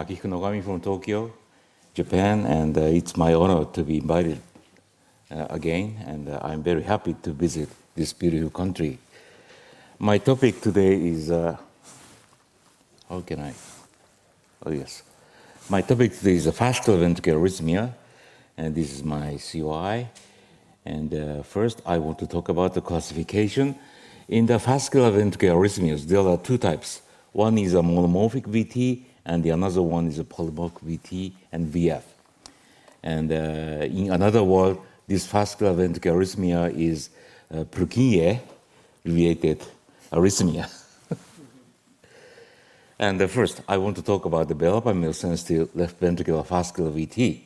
Akihiko Nogami from Tokyo, Japan, and it's my honor to be invited again, and I'm very happy to visit this beautiful country. My topic today is, my topic today is fascicular ventricular arrhythmia, and this is my COI. And first, I want to talk about the classification. In the fascicular ventricular arrhythmias, there are two types. One is a monomorphic VT, and the another one is a polymorphic VT and VF. And in another word, this fascicular ventricular arrhythmia is PRAGUE-related arrhythmia. And first, I want to talk about the verapamil-sensitive left ventricular fascicular VT.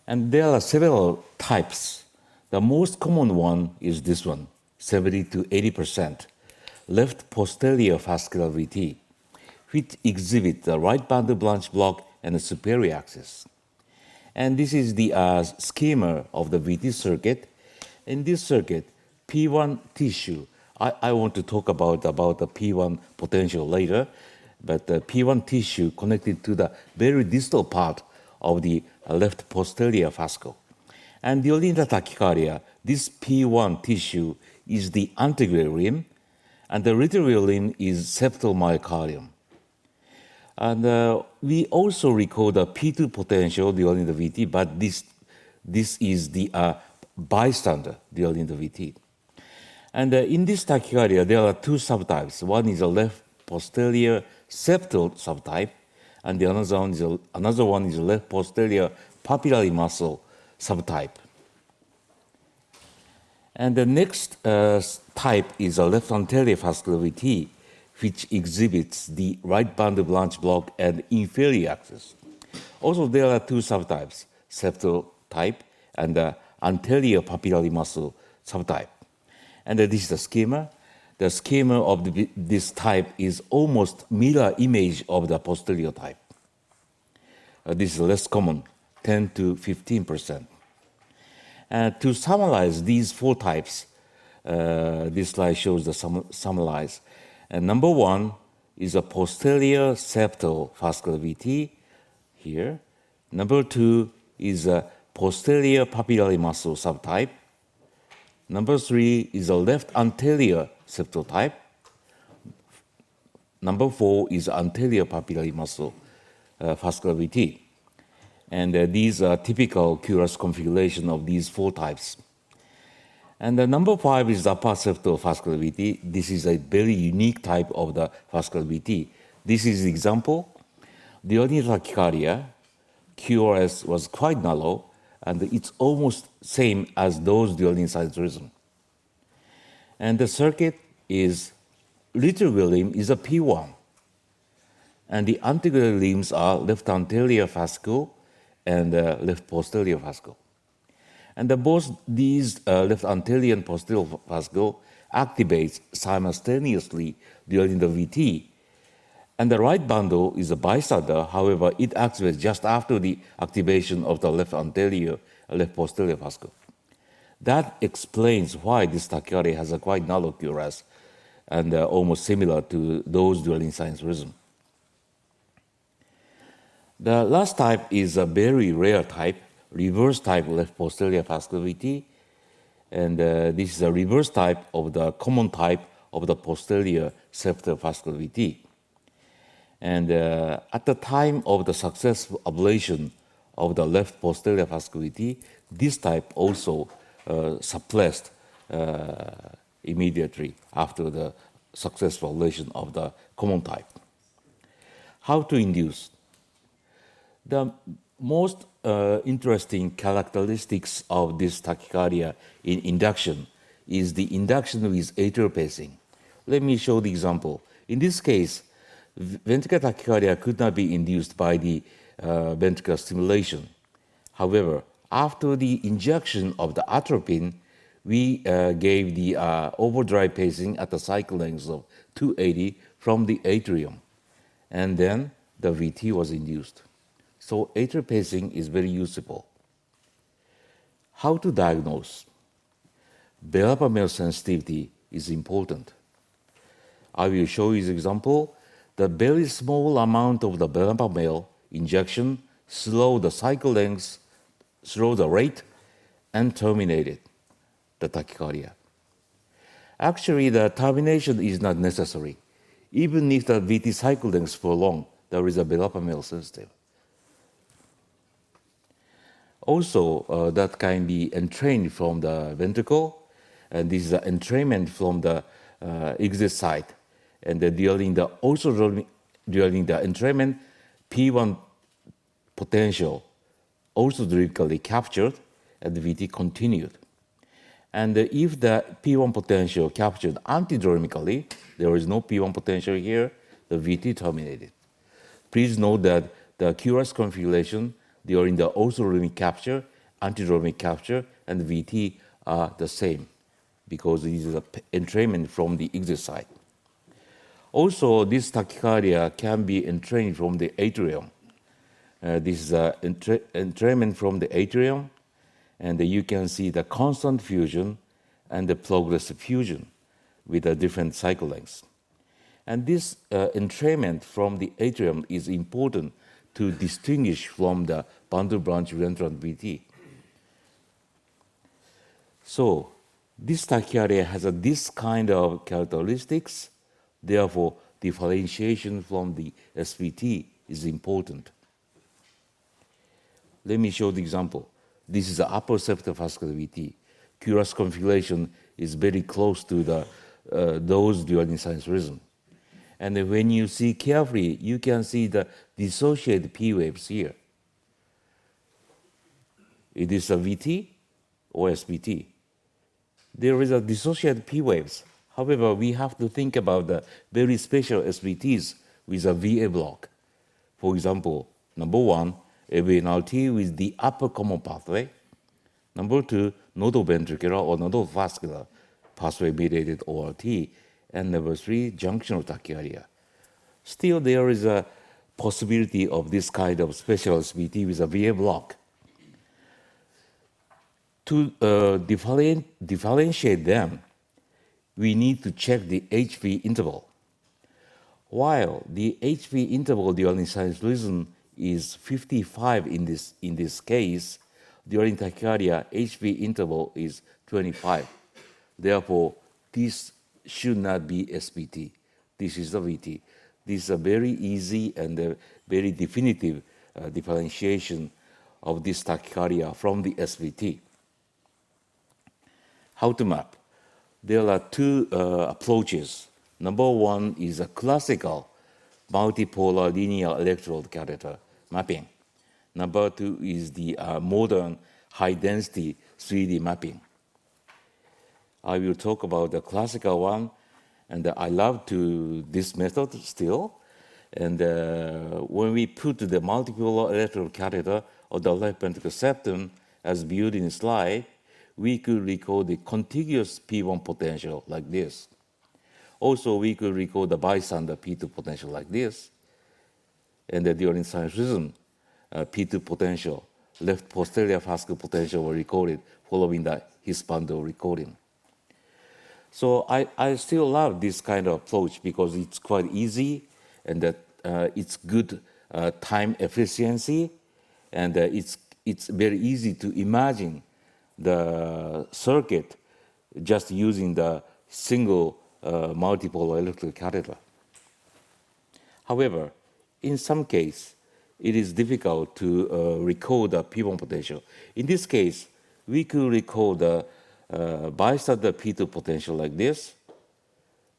And there are several types. The most common one is this one, 70 to 80%, left posterior fascicular VT, which exhibit the right bundle branch block and the superior axis. And this is the schema of the VT circuit. In this circuit, P1 tissue, I want to talk about the P1 potential later, but the P1 tissue connected to the very distal part of the left posterior fascicle. And during the tachycardia, this P1 tissue is the anterior limb, and the retrograde limb is septal myocardium. And we also record the P2 potential during the VT, but this is the bystander during the VT. And in this tachycardia, there are two subtypes. One is a left posterior septal subtype, and the another one is a left posterior papillary muscle subtype. And the next type is a left anterior fascicular VT, which exhibits the right bundle branch block and inferior axis. Also, there are two subtypes, septal type and the anterior papillary muscle subtype. And this is the schema. The schema of this type is almost mirror image of the posterior type. This is less common, 10 to 15%. To summarize these four types, this slide shows the summarize. And number one is a posterior septal fascicular VT here. Number two is a posterior papillary muscle subtype. Number three is a left anterior septal type. Number four is anterior papillary muscle fascicular VT. And these are typical QRS configuration of these four types. And number five is the upper septal fascicular VT. This is a very unique type of the fascicular VT. This is the example. During tachycardia, QRS was quite narrow, and it's almost same as those during sinus rhythm. And the circuit is retrograde limb is a P1, and the anterior limbs are left anterior fascicle and left posterior fascicle. And both these left anterior and posterior fascicle activates simultaneously during the VT. And the right bundle is a bystander, however, it activates just after the activation of the left anterior, left posterior fascicle. That explains why this tachycardia has a quite narrow QRS and almost similar to those during sinus rhythm. The last type is a very rare type, reverse type left posterior fascicular VT. And this is a reverse type of the common type of the posterior septal fascicular VT. And at the time of the successful ablation of the left posterior fascicular VT, this type also suppressed immediately after the successful ablation of the common type. How to induce? The most interesting characteristics of this tachycardia in induction is the induction with atrial pacing. Let me show the example. In this case, ventricular tachycardia could not be induced by the ventricular stimulation. However, after the injection of the atropine, we gave the overdrive pacing at the cycle length of 280 from the atrium, and then the VT was induced. So atrial pacing is very useful. How to diagnose? Verapamil sensitivity is important. I will show you the example. the very small amount of the verapamil injection slow the cycle length, slow the rate, and terminated the tachycardia. Actually, the termination is not necessary. Even if the VT cycle length is prolonged, there is a verapamil sensitive. Also, that can be entrained from the ventricle, and this is an entrainment from the exit side. And during the entrainment, P1 potential also lyrically captured, and the VT continued. And if the P1 potential captured antidromically, there is no P1 potential here, the VT terminated. Please note that the QRS configuration during the orthodromic capture, antidromic capture, and the VT are the same because it is an entrainment from the exit side. Also, this tachycardia can be entrained from the atrium. This is an entrainment from the atrium, and you can see the constant fusion and the progressive fusion with a different cycle lengths. And this entrainment from the atrium is important to distinguish from the bundle branch reentrant VT. So this tachycardia has this kind of characteristics. Therefore, differentiation from the SVT is important. Let me show the example. This is the upper septal fascicular VT. QRS configuration is very close to the those during sinus rhythm. And when you see carefully, you can see the dissociated P waves here. It is a VT or SVT. There is a dissociated P waves. However, we have to think about the very special SVTs with a VA block. For example, number one, AVNRT with the upper common pathway. Number two, nodoventricular or nodovascular pathway-mediated ORT. And number three, junctional tachycardia. Still, there is a possibility of this kind of special SVT with a VA block. To differentiate them, we need to check the HV interval. While the HV interval during sinus rhythm is 55 in this case, during tachycardia, HV interval is 25. Therefore, this should not be SVT. This is the VT. This is a very easy and a very definitive differentiation of this tachycardia from the SVT. How to map? There are two approaches. Number one is a classical multipolar linear electrode catheter mapping. Number two is the modern high-density 3D mapping. I will talk about the classical one, and I love this method still. And when we put the multipolar electrode catheter on the left ventricular septum, as viewed in the slide, we could record the contiguous P1 potential like this. Also, we could record the bystander P2 potential like this. And during sinus rhythm, P2 potential, left posterior fascicular potential were recorded following the His bundle recording. So I still love this kind of approach because it's quite easy and that it's good time efficiency, and it's very easy to imagine the circuit just using the single multipolar electrical catheter. However, in some case, it is difficult to record the P1 potential. In this case, we could record the bystander P2 potential like this,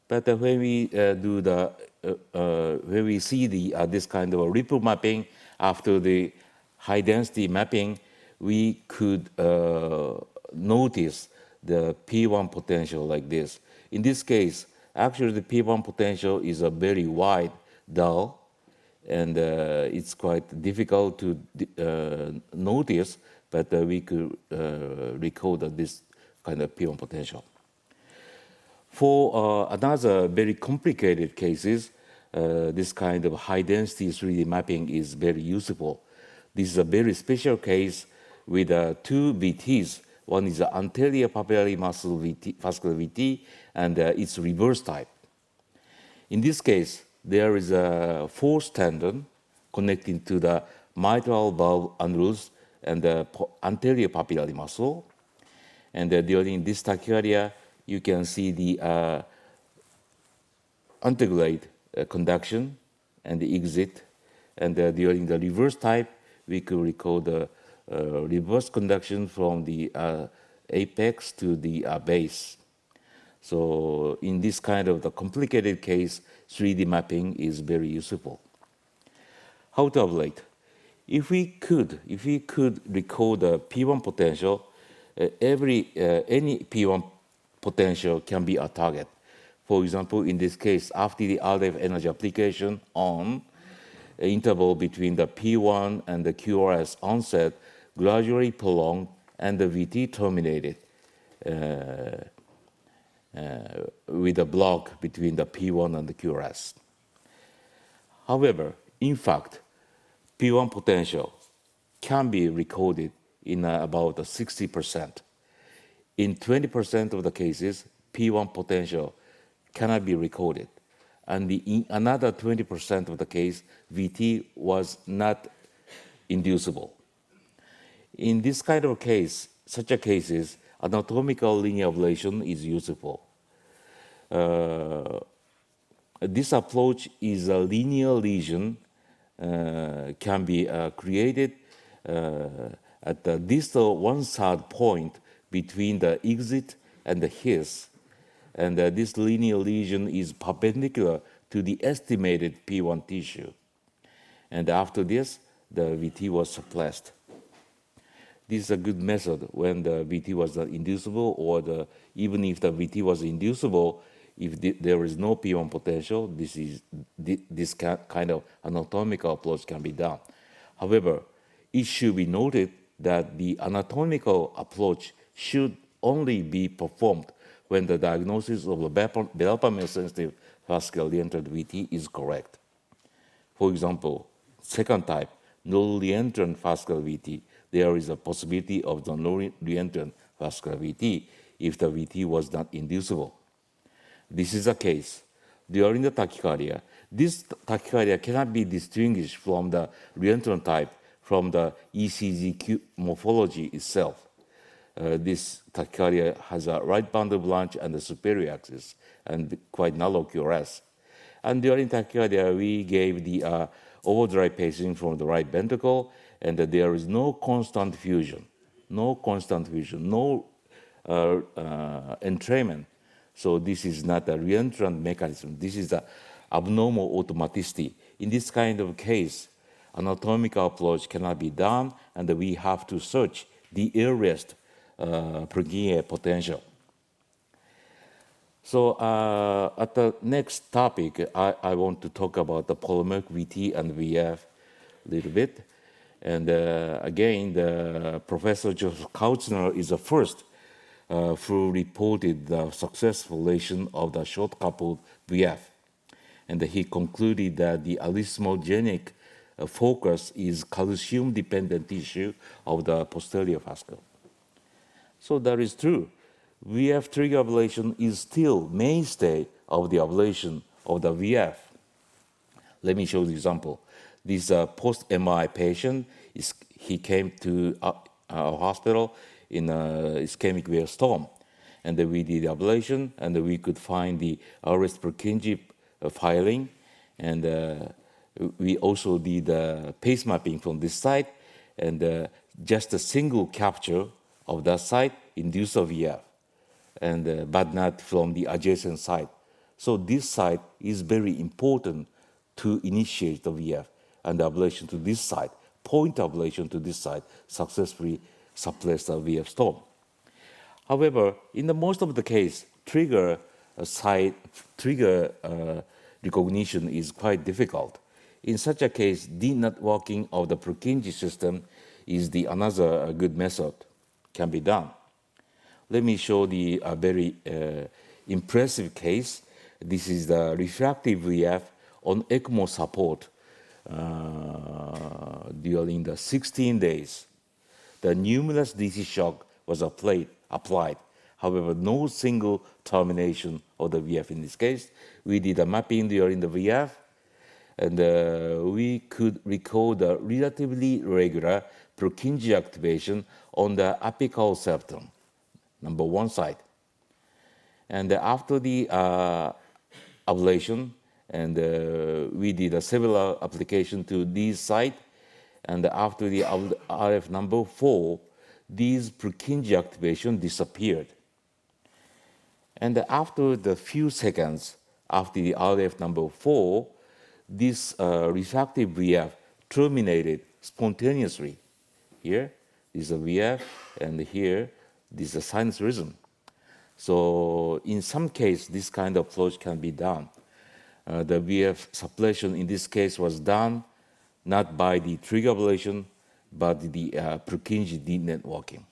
but when we when we see this kind of a ripple mapping after the high density mapping, we could notice the P1 potential like this. In this case, actually the P1 potential is a very wide dull, and it's quite difficult to notice, but we could record this kind of P1 potential. For another very complicated cases, this kind of high-density 3D mapping is very useful. This is a very special case with two VTs. One is the anterior papillary muscle VT, vascular VT, and its reverse type. In this case, there is a fourth tendon connecting to the mitral valve annulus and the anterior papillary muscle. And during this tachycardia, you can see the antegrade conduction and the exit. And during the reverse type, we could record the reverse conduction from the apex to the base. So in this kind of the complicated case, 3D mapping is very useful. How to ablate? If we could record the P1 potential, any P1 potential can be a target. For example, in this case, after the RF energy application on, interval between the P1 and the QRS onset gradually prolonged and the VT terminated with a block between the P1 and the QRS. However, in fact, P1 potential can be recorded in about 60%. In 20% of the cases, P1 potential cannot be recorded. And in another 20% of the case, VT was not inducible. In this kind of case, such a cases, anatomical linear ablation is useful. This approach is a linear lesion can be created at the distal 1/3 point between the exit and the his, and this linear lesion is perpendicular to the estimated P1 tissue. And after this, the VT was suppressed. This is a good method when the VT was not inducible, or even if the VT was inducible, if there is no P1 potential, this kind of anatomical approach can be done. However, it should be noted that the anatomical approach should only be performed when the diagnosis of the verapamil-sensitive vascular reentrant VT is correct. For example, second type, no reentrant vascular VT, there is a possibility of the no reentrant vascular VT if the VT was not inducible. This is the case. During the tachycardia, this tachycardia cannot be distinguished from the reentrant type from the ECG morphology itself. This tachycardia has a right bundle branch and the superior axis and quite narrow QRS. And during tachycardia, we gave the overdrive pacing from the right ventricle, and there is no constant fusion, no entrainment. So this is not a reentrant mechanism. This is the abnormal automaticity. In this kind of case, anatomical approach cannot be done, and we have to search the earliest PRAGUE potential. So at the next topic, I want to talk about the polymorphic VT and VF a little bit. And again, Professor Joseph Kautzner is the first who reported the successful relation of the short-coupled VF. And he concluded that the arrhythmogenic focus is calcium-dependent tissue of the posterior fascia. So that is true. VF trigger ablation is still mainstay of the ablation of the VF. Let me show you the example. This post-MRI patient, he came to our hospital in ischemic vein storm. And then we did the ablation, and we could find the RS Purkinje filing. And we also did pace mapping from this site, and just a single capture of that site induced a VF, and but not from the adjacent site. So this site is very important to initiate the VF, and the ablation to this site, point ablation to this site, successfully suppress the VF storm. However, in the most of the case, trigger recognition is quite difficult. In such a case, de-networking of the Purkinje system is another good method can be done. Let me show the very impressive case. This is the refractive VF on ECMO support during the 16 days. The numerous DC shock was applied. However, no single termination of the VF in this case. We did a mapping during the VF, And we could record a relatively regular Purkinje activation on the apical septum, number one side. And after the ablation, and we did a several application to this site, and after the RF number 4, these Purkinje activation disappeared. And after the few seconds after the RF number 4, this refractive VF terminated spontaneously. Here, this is a VF, and here, this is a sinus rhythm. So in some case, this kind of approach can be done. The VF suppression in this case was done not by the trigger ablation, but the Purkinje denetworking.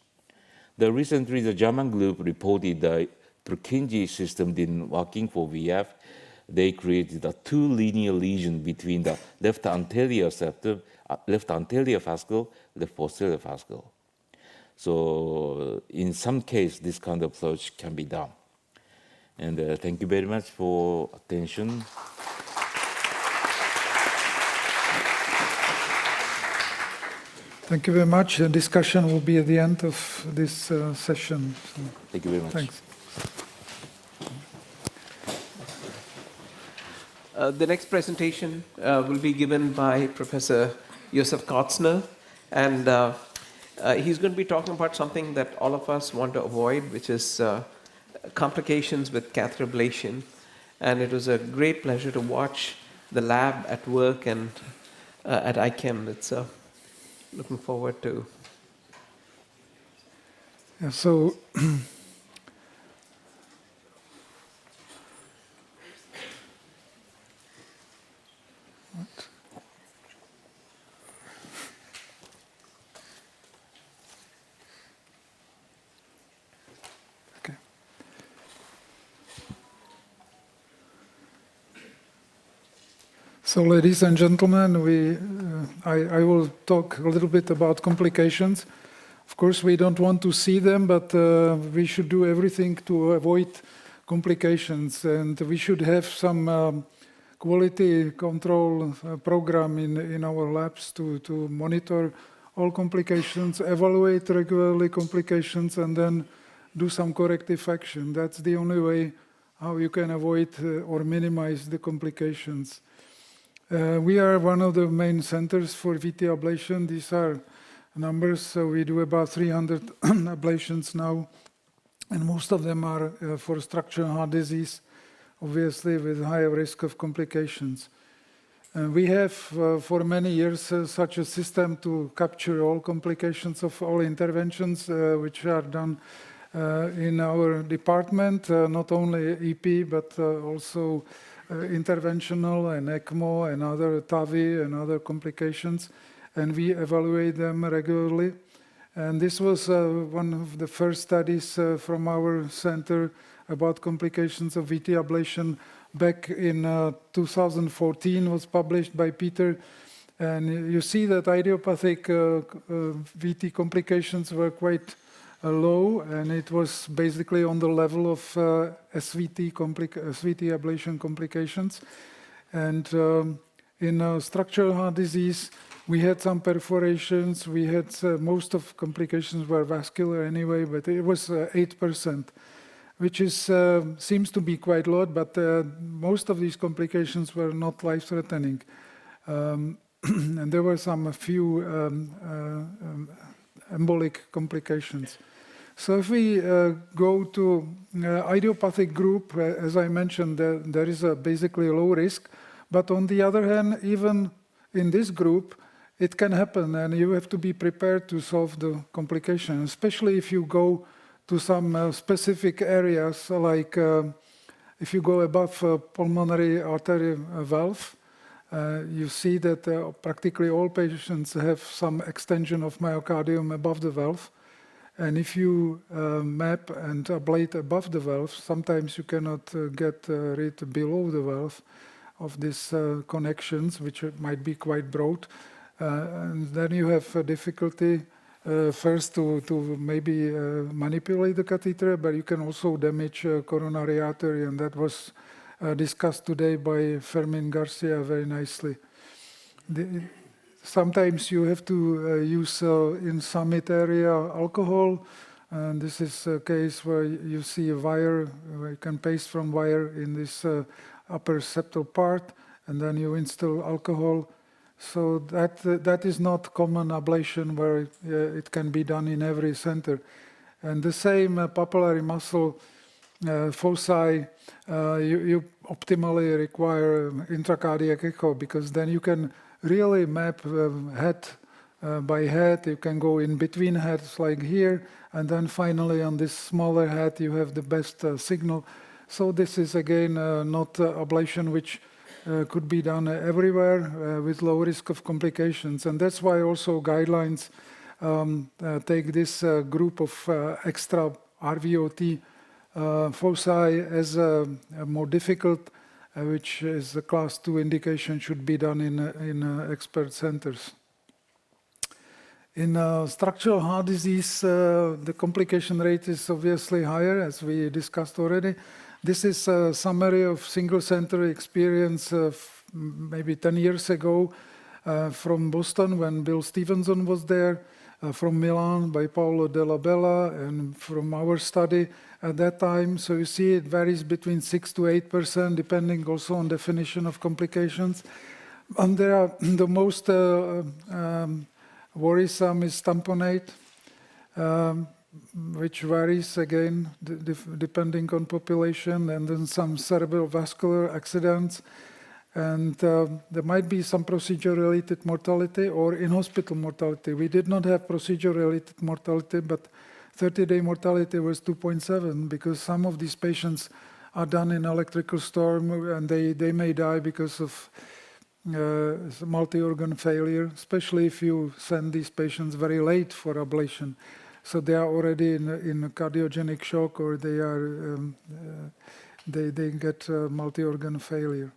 Recently, the German group reported the Purkinje system didn't working for VF. They created a two linear lesion between the left anterior septum, left anterior fascicle, left posterior fascicle. So in some case, this kind of approach can be done. And thank you very much for attention. Thank you very much. The discussion will be at the end of this session. So thank you very much. Thanks. The next presentation will be given by Professor Josef Kotzner, and he's going to be talking about something that all of us want to avoid, which is complications with catheter ablation. And it was a great pleasure to watch the lab at work and at IChem. It's looking forward to. Yeah, so okay. So, ladies and gentlemen, I will talk a little bit about complications. Of course, we don't want to see them, but we should do everything to avoid complications, and we should have some quality control program in our labs to monitor all complications, evaluate regularly complications, and then do some corrective action. That's the only way how you can avoid or minimize the complications. We are one of the main centers for VT ablation. These are numbers, so we do about 300 ablations now, and most of them are for structural heart disease, obviously with higher risk of complications. We have for many years such a system to capture all complications of all interventions which are done in our department, not only EP but also interventional and ECMO and other TAVI and other complications, and we evaluate them regularly. And this was one of the first studies from our center about complications of VT ablation back in 2014, was published by Peter. And you see that idiopathic VT complications were quite low, and it was basically on the level of SVT ablation complications. And in structural heart disease, we had some perforations. We had most of complications were vascular anyway, but it was 8%, which is seems to be quite a lot. But most of these complications were not life-threatening, and there were a few embolic complications. So if we go to idiopathic group, as I mentioned, there is basically a low risk. But on the other hand, even in this group, it can happen, and you have to be prepared to solve the complication, especially if you go to some specific areas, like if you go above pulmonary artery valve, you see that practically all patients have some extension of myocardium above the valve. And if you map and ablate above the valve, sometimes you cannot get rid below the valve of these connections, which might be quite broad. And then you have difficulty first to maybe manipulate the catheter, but you can also damage coronary artery, and that was discussed today by Fermin Garcia very nicely. Sometimes you have to use in summit area alcohol, and this is a case where you see a wire, where you can paste from wire in this upper septal part, and then you install alcohol. So that is not common ablation where it can be done in every center. And the same papillary muscle foci, you optimally require intracardiac echo, because then you can really map head by head. You can go in between heads like here, and then finally on this smaller head you have the best signal. So this is again not ablation which could be done everywhere with low risk of complications. And that's why also guidelines take this group of extra RVOT foci as more difficult, which is the class 2 indication, should be done in expert centers. In structural heart disease, the complication rate is obviously higher, as we discussed already. This is a summary of single center experience maybe 10 years ago from Boston when Bill Stevenson was there, from Milan by Paolo Della Bella, and from our study at that time. So you see it varies between 6 to 8%, depending also on definition of complications. And there are the most worrisome is tamponade, which varies again depending on population, and then some cerebrovascular accidents. And there might be some procedure-related mortality or in-hospital mortality. We did not have procedure-related mortality, but 30-day mortality was 2.7, because some of these patients are done in electrical storm, and they may die because of multi-organ failure, especially if you send these patients very late for ablation. So they are already in cardiogenic shock, or they get multi-organ failure.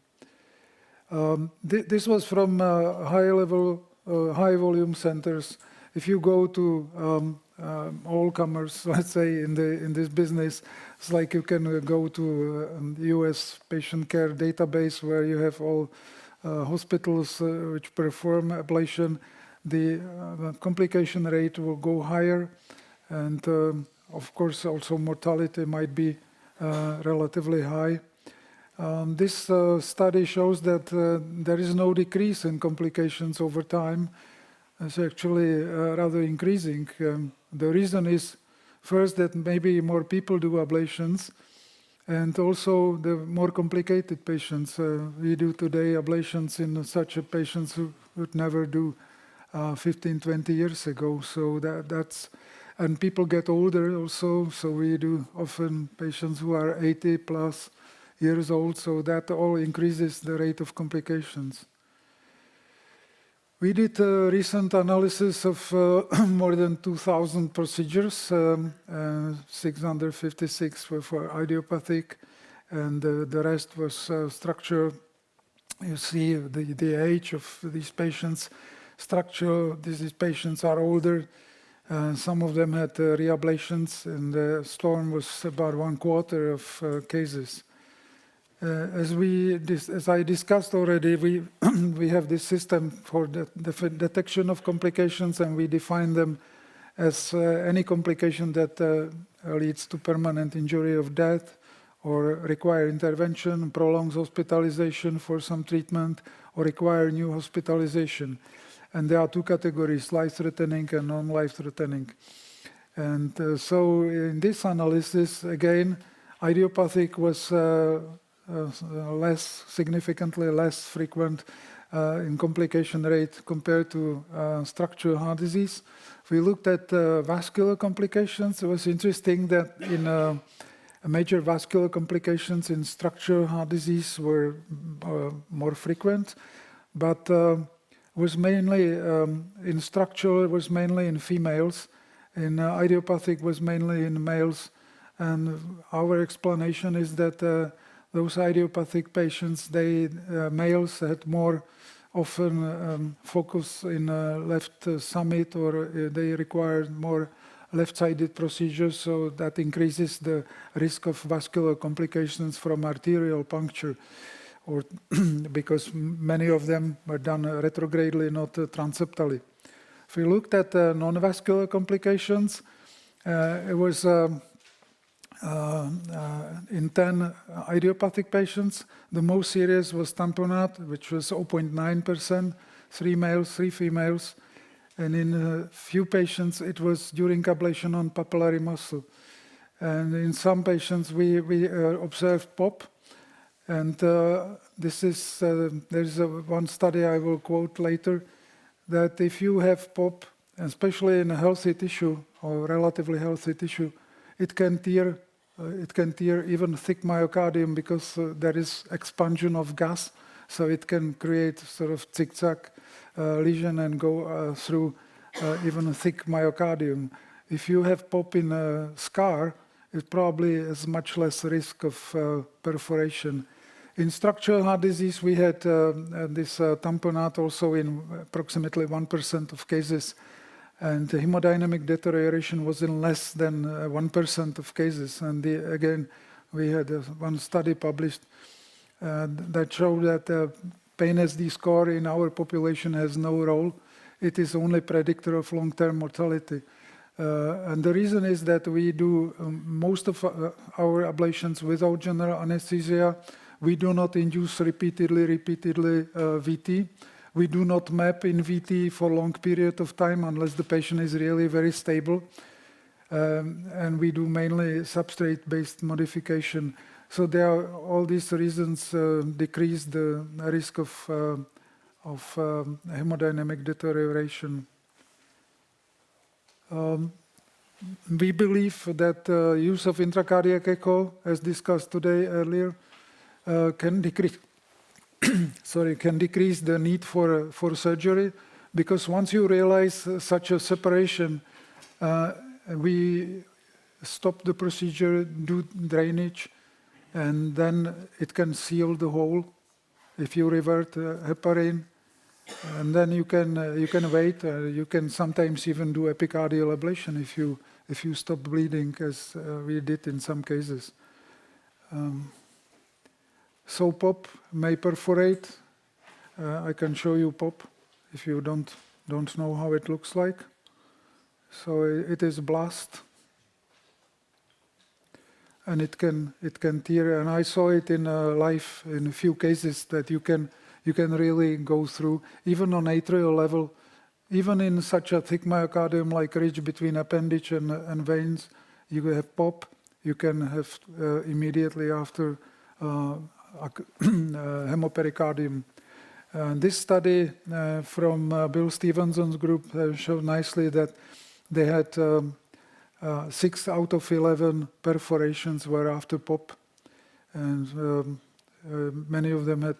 This was from high-level, high-volume centers. If you go to all comers, let's say in this business, it's like you can go to U.S. patient care database where you have all hospitals which perform ablation. The complication rate will go higher, and of course also mortality might be relatively high. This study shows that there is no decrease in complications over time. It's actually rather increasing. The reason is first that maybe more people do ablations, and also the more complicated patients. We do today ablations in such patients who would never do 15, 20 years ago. So that's, and people get older also. So we do often patients who are 80 plus years old. So that all increases the rate of complications. We did a recent analysis of more than 2,000 procedures, 656 were for idiopathic, and the rest was structure. You see the age of these patients. Structure, these patients are older. Some of them had reablations, and the storm was about 1/4 of cases. As I discussed already, we have this system for the detection of complications, and we define them as any complication that leads to permanent injury of death, or require intervention, prolongs hospitalization for some treatment, or require new hospitalization. And there are two categories, life-threatening and non-life-threatening. And so in this analysis, again, idiopathic was significantly less frequent in complication rate compared to structural heart disease. We looked at vascular complications. It was interesting that in major vascular complications in structural heart disease were more frequent, but was mainly in structural, it was mainly in females. In idiopathic was mainly in males. And our explanation is that those idiopathic patients, males had more often focus in left summit, or they required more left-sided procedures, so that increases the risk of vascular complications from arterial puncture, or because many of them were done retrogradely, not transeptally. If we looked at non-vascular complications, it was in 10 idiopathic patients. The most serious was tamponade, which was 0.9%, 3 males, 3 females. And in a few patients, it was during ablation on papillary muscle. And in some patients, we observed POP. And there's one study I will quote later, that if you have POP, especially in a healthy tissue or relatively healthy tissue, it can tear even thick myocardium because there is expansion of gas, so it can create sort of zigzag lesion and go through even a thick myocardium. If you have POP in a scar, it probably has much less risk of perforation. In structural heart disease, we had this tamponade also in approximately 1% of cases, and the hemodynamic deterioration was in less than 1% of cases. And again, we had one study published that showed that pain SD score in our population has no role. It is only predictor of long-term mortality. And the reason is that we do most of our ablations without general anesthesia. We do not induce repeatedly VT. We do not map in VT for long period of time unless the patient is really very stable. And we do mainly substrate-based modification. So there are all these reasons decrease the risk of hemodynamic deterioration. We believe that use of intracardiac echo, as discussed today earlier, can decrease the need for surgery, because once you realize such a separation, we stop the procedure, do drainage, and then it can seal the hole if you revert heparin, and then you can wait. You can sometimes even do epicardial ablation if you stop bleeding, as we did in some cases. So POP may perforate. I can show you POP if you don't know how it looks like. So it is blast, and it can tear. And I saw it in live in a few cases that you can really go through, even on atrial level, even in such a thick myocardium like ridge between appendage and veins. You have POP. You can have immediately after hemopericardium. This study from Bill Stevenson's group showed nicely that they had 6 out of 11 perforations were after POP, and many of them had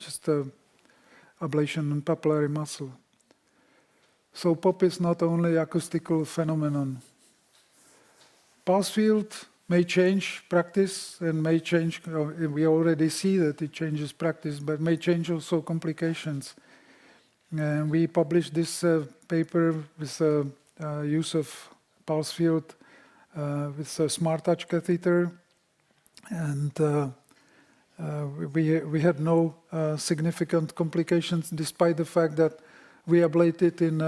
just ablation on papillary muscle. So POP is not only acoustical phenomenon. Pulse field may change practice and may change, we already see that it changes practice, but may change also complications. And we published this paper with use of pulse field with a smart touch catheter, and we had no significant complications despite the fact that we ablated in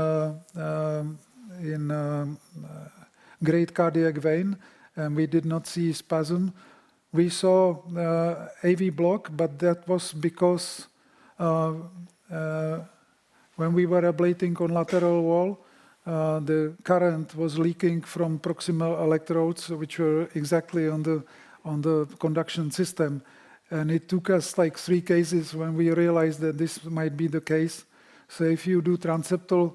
great cardiac vein, and we did not see spasm. We saw AV block, but that was because when we were ablating on lateral wall, the current was leaking from proximal electrodes, which were exactly on the conduction system. And it took us like 3 cases when we realized that this might be the case. So if you do transeptal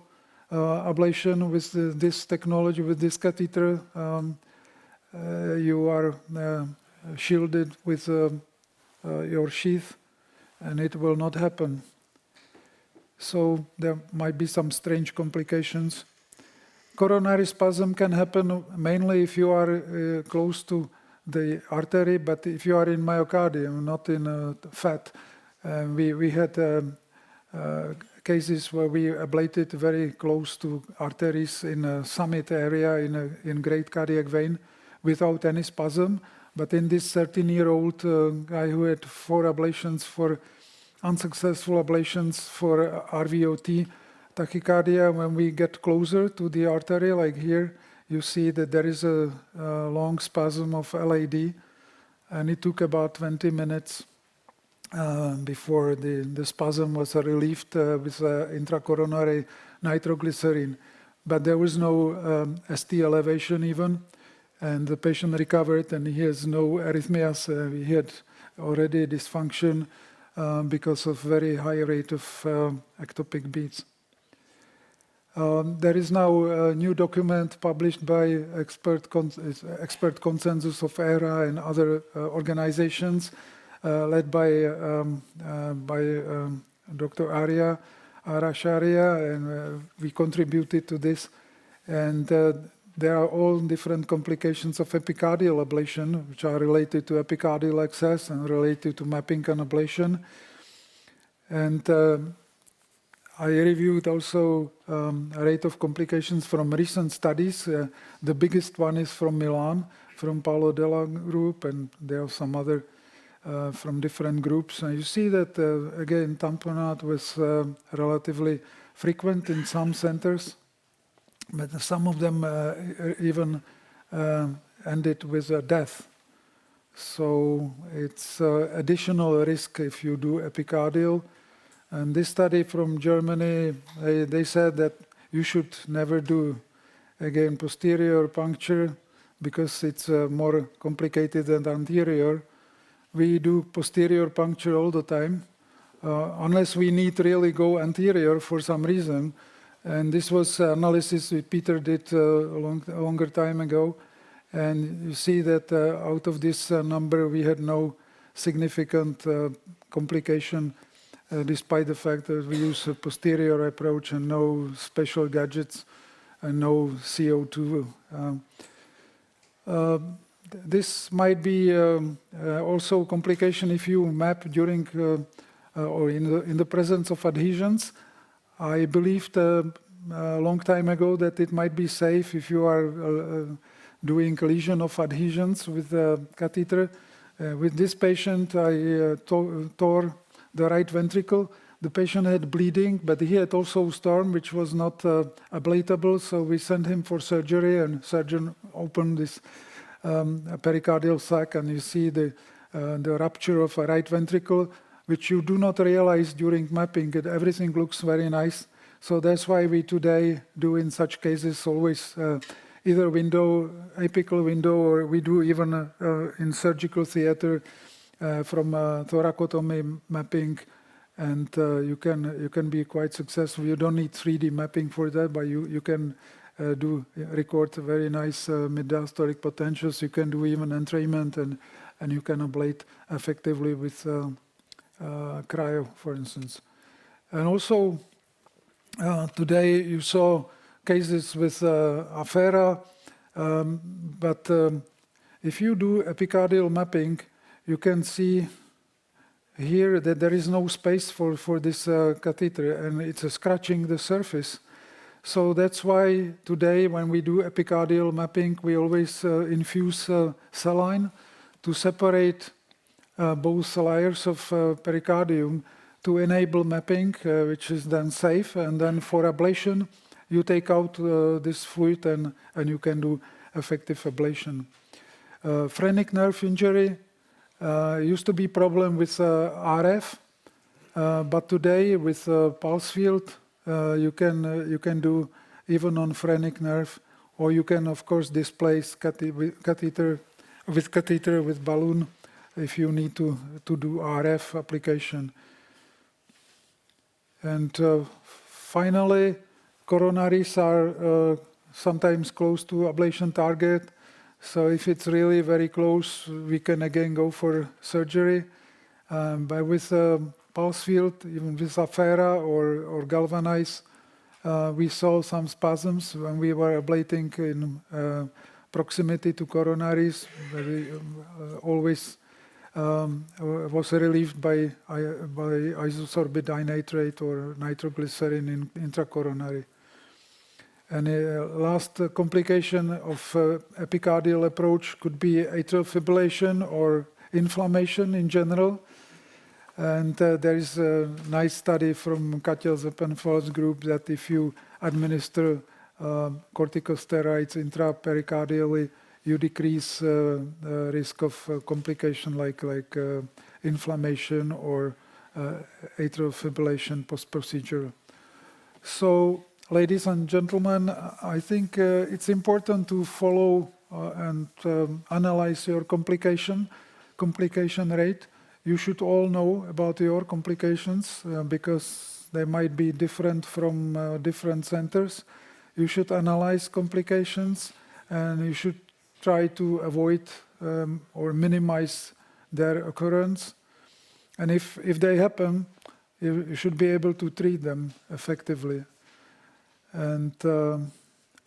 ablation with this technology, with this catheter, you are shielded with your sheath, and it will not happen. So there might be some strange complications. Coronary spasm can happen mainly if you are close to the artery, but if you are in myocardium, not in fat. We had cases where we ablated very close to arteries in a summit area in great cardiac vein without any spasm. But in this 13-year-old guy who had 4 ablations for unsuccessful ablations for RVOT tachycardia, when we get closer to the artery, like here, you see that there is a long spasm of LAD, and it took about 20 minutes before the spasm was relieved with intracoronary nitroglycerin. But there was no ST elevation even, and the patient recovered, and he has no arrhythmias. He had already dysfunction because of very high rate of ectopic beats. There is now a new document published by expert consensus of ERA and other organizations, led by Dr. Arya Arasharia, and we contributed to this. And there are all different complications of epicardial ablation, which are related to epicardial access and related to mapping and ablation. And I reviewed also a rate of complications from recent studies. The biggest one is from Milan, from Paolo Della group, and there are some other from different groups. And you see that, again, tamponade was relatively frequent in some centers, but some of them even ended with a death. So it's additional risk if you do epicardial. And this study from Germany, they said that you should never do, again, posterior puncture because it's more complicated than anterior. We do posterior puncture all the time, unless we need really go anterior for some reason. And this was analysis that Peter did a longer time ago. And you see that out of this number, we had no significant complication, despite the fact that we use a posterior approach and no special gadgets and no CO2. This might be also a complication if you map during or in the presence of adhesions. I believed a long time ago that it might be safe if you are doing lesion of adhesions with a catheter. With this patient, I tore the right ventricle. The patient had bleeding, but he had also storm, which was not ablatable, so we sent him for surgery, and surgeon opened this pericardial sac, and you see the rupture of a right ventricle, which you do not realize during mapping. Everything looks very nice. So that's why we today do in such cases always either window, apical window, or we do even in surgical theater from thoracotomy mapping, and you can be quite successful. You don't need 3D mapping for that, but you can record very nice mid-diastolic potentials. You can do even entrainment, and you can ablate effectively with cryo, for instance. And also today you saw cases with Affera, but if you do epicardial mapping, you can see here that there is no space for this catheter, and it's scratching the surface. So that's why today when we do epicardial mapping, we always infuse saline to separate both layers of pericardium to enable mapping, which is then safe. And then for ablation, you take out this fluid and you can do effective ablation. Phrenic nerve injury used to be problem with RF, but today with pulse field, you can do even on phrenic nerve, or you can of course displace catheter with balloon if you need to do RF application. And finally, coronaries are sometimes close to ablation target. So if it's really very close, we can again go for surgery. But with pulse field, even with Affera or galvanize, we saw some spasms when we were ablating in proximity to coronaries. We always was relieved by isosorbide dinitrate or nitroglycerin intracoronary. And last complication of epicardial approach could be atrial fibrillation or inflammation in general. And there is a nice study from Katia Zeppenfeld's group that if you administer corticosteroids intrapericardially, you decrease the risk of complication like inflammation or atrial fibrillation post-procedure. So, ladies and gentlemen, I think it's important to follow and analyze your complication rate. You should all know about your complications because they might be different from different centers. You should analyze complications and you should try to avoid or minimize their occurrence. And if they happen, you should be able to treat them effectively. And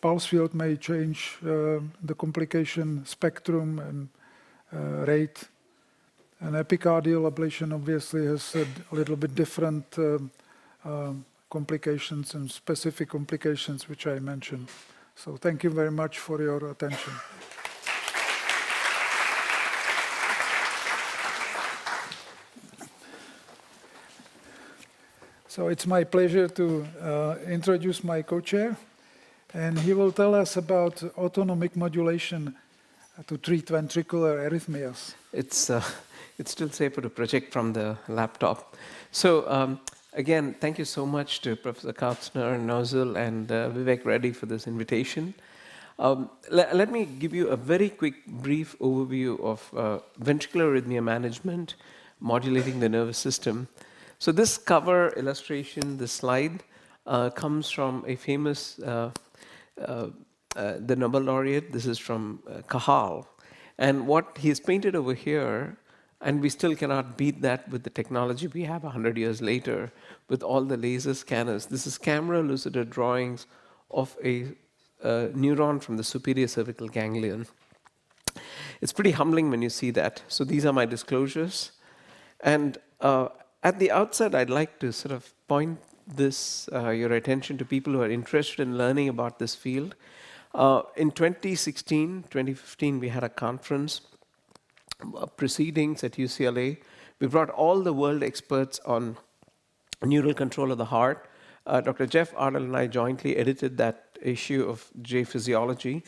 pulse field may change the complication spectrum and rate. And epicardial ablation obviously has a little bit different complications and specific complications which I mentioned. So thank you very much for your attention. So it's my pleasure to introduce my co-chair, and he will tell us about autonomic modulation to treat ventricular arrhythmias. It's still safer to project from the laptop. So again, thank you so much to Professor Kautzner, Nozzle, and Vivek Reddy for this invitation. Let me give you a very quick, brief overview of ventricular arrhythmia management, modulating the nervous system. So this cover illustration, this slide, comes from a famous, the Nobel laureate. This is from Cajal. And what he's painted over here, and we still cannot beat that with the technology we have 100 years later, with all the laser scanners. This is camera-elucidated drawings of a neuron from the superior cervical ganglion. It's pretty humbling when you see that. So these are my disclosures. And at the outset, I'd like to sort of point your attention to people who are interested in learning about this field. In 2016, 2015, we had a conference, proceedings at UCLA. We brought all the world experts on neural control of the heart. Dr. Jeff Ardell and I jointly edited that issue of J Physiology.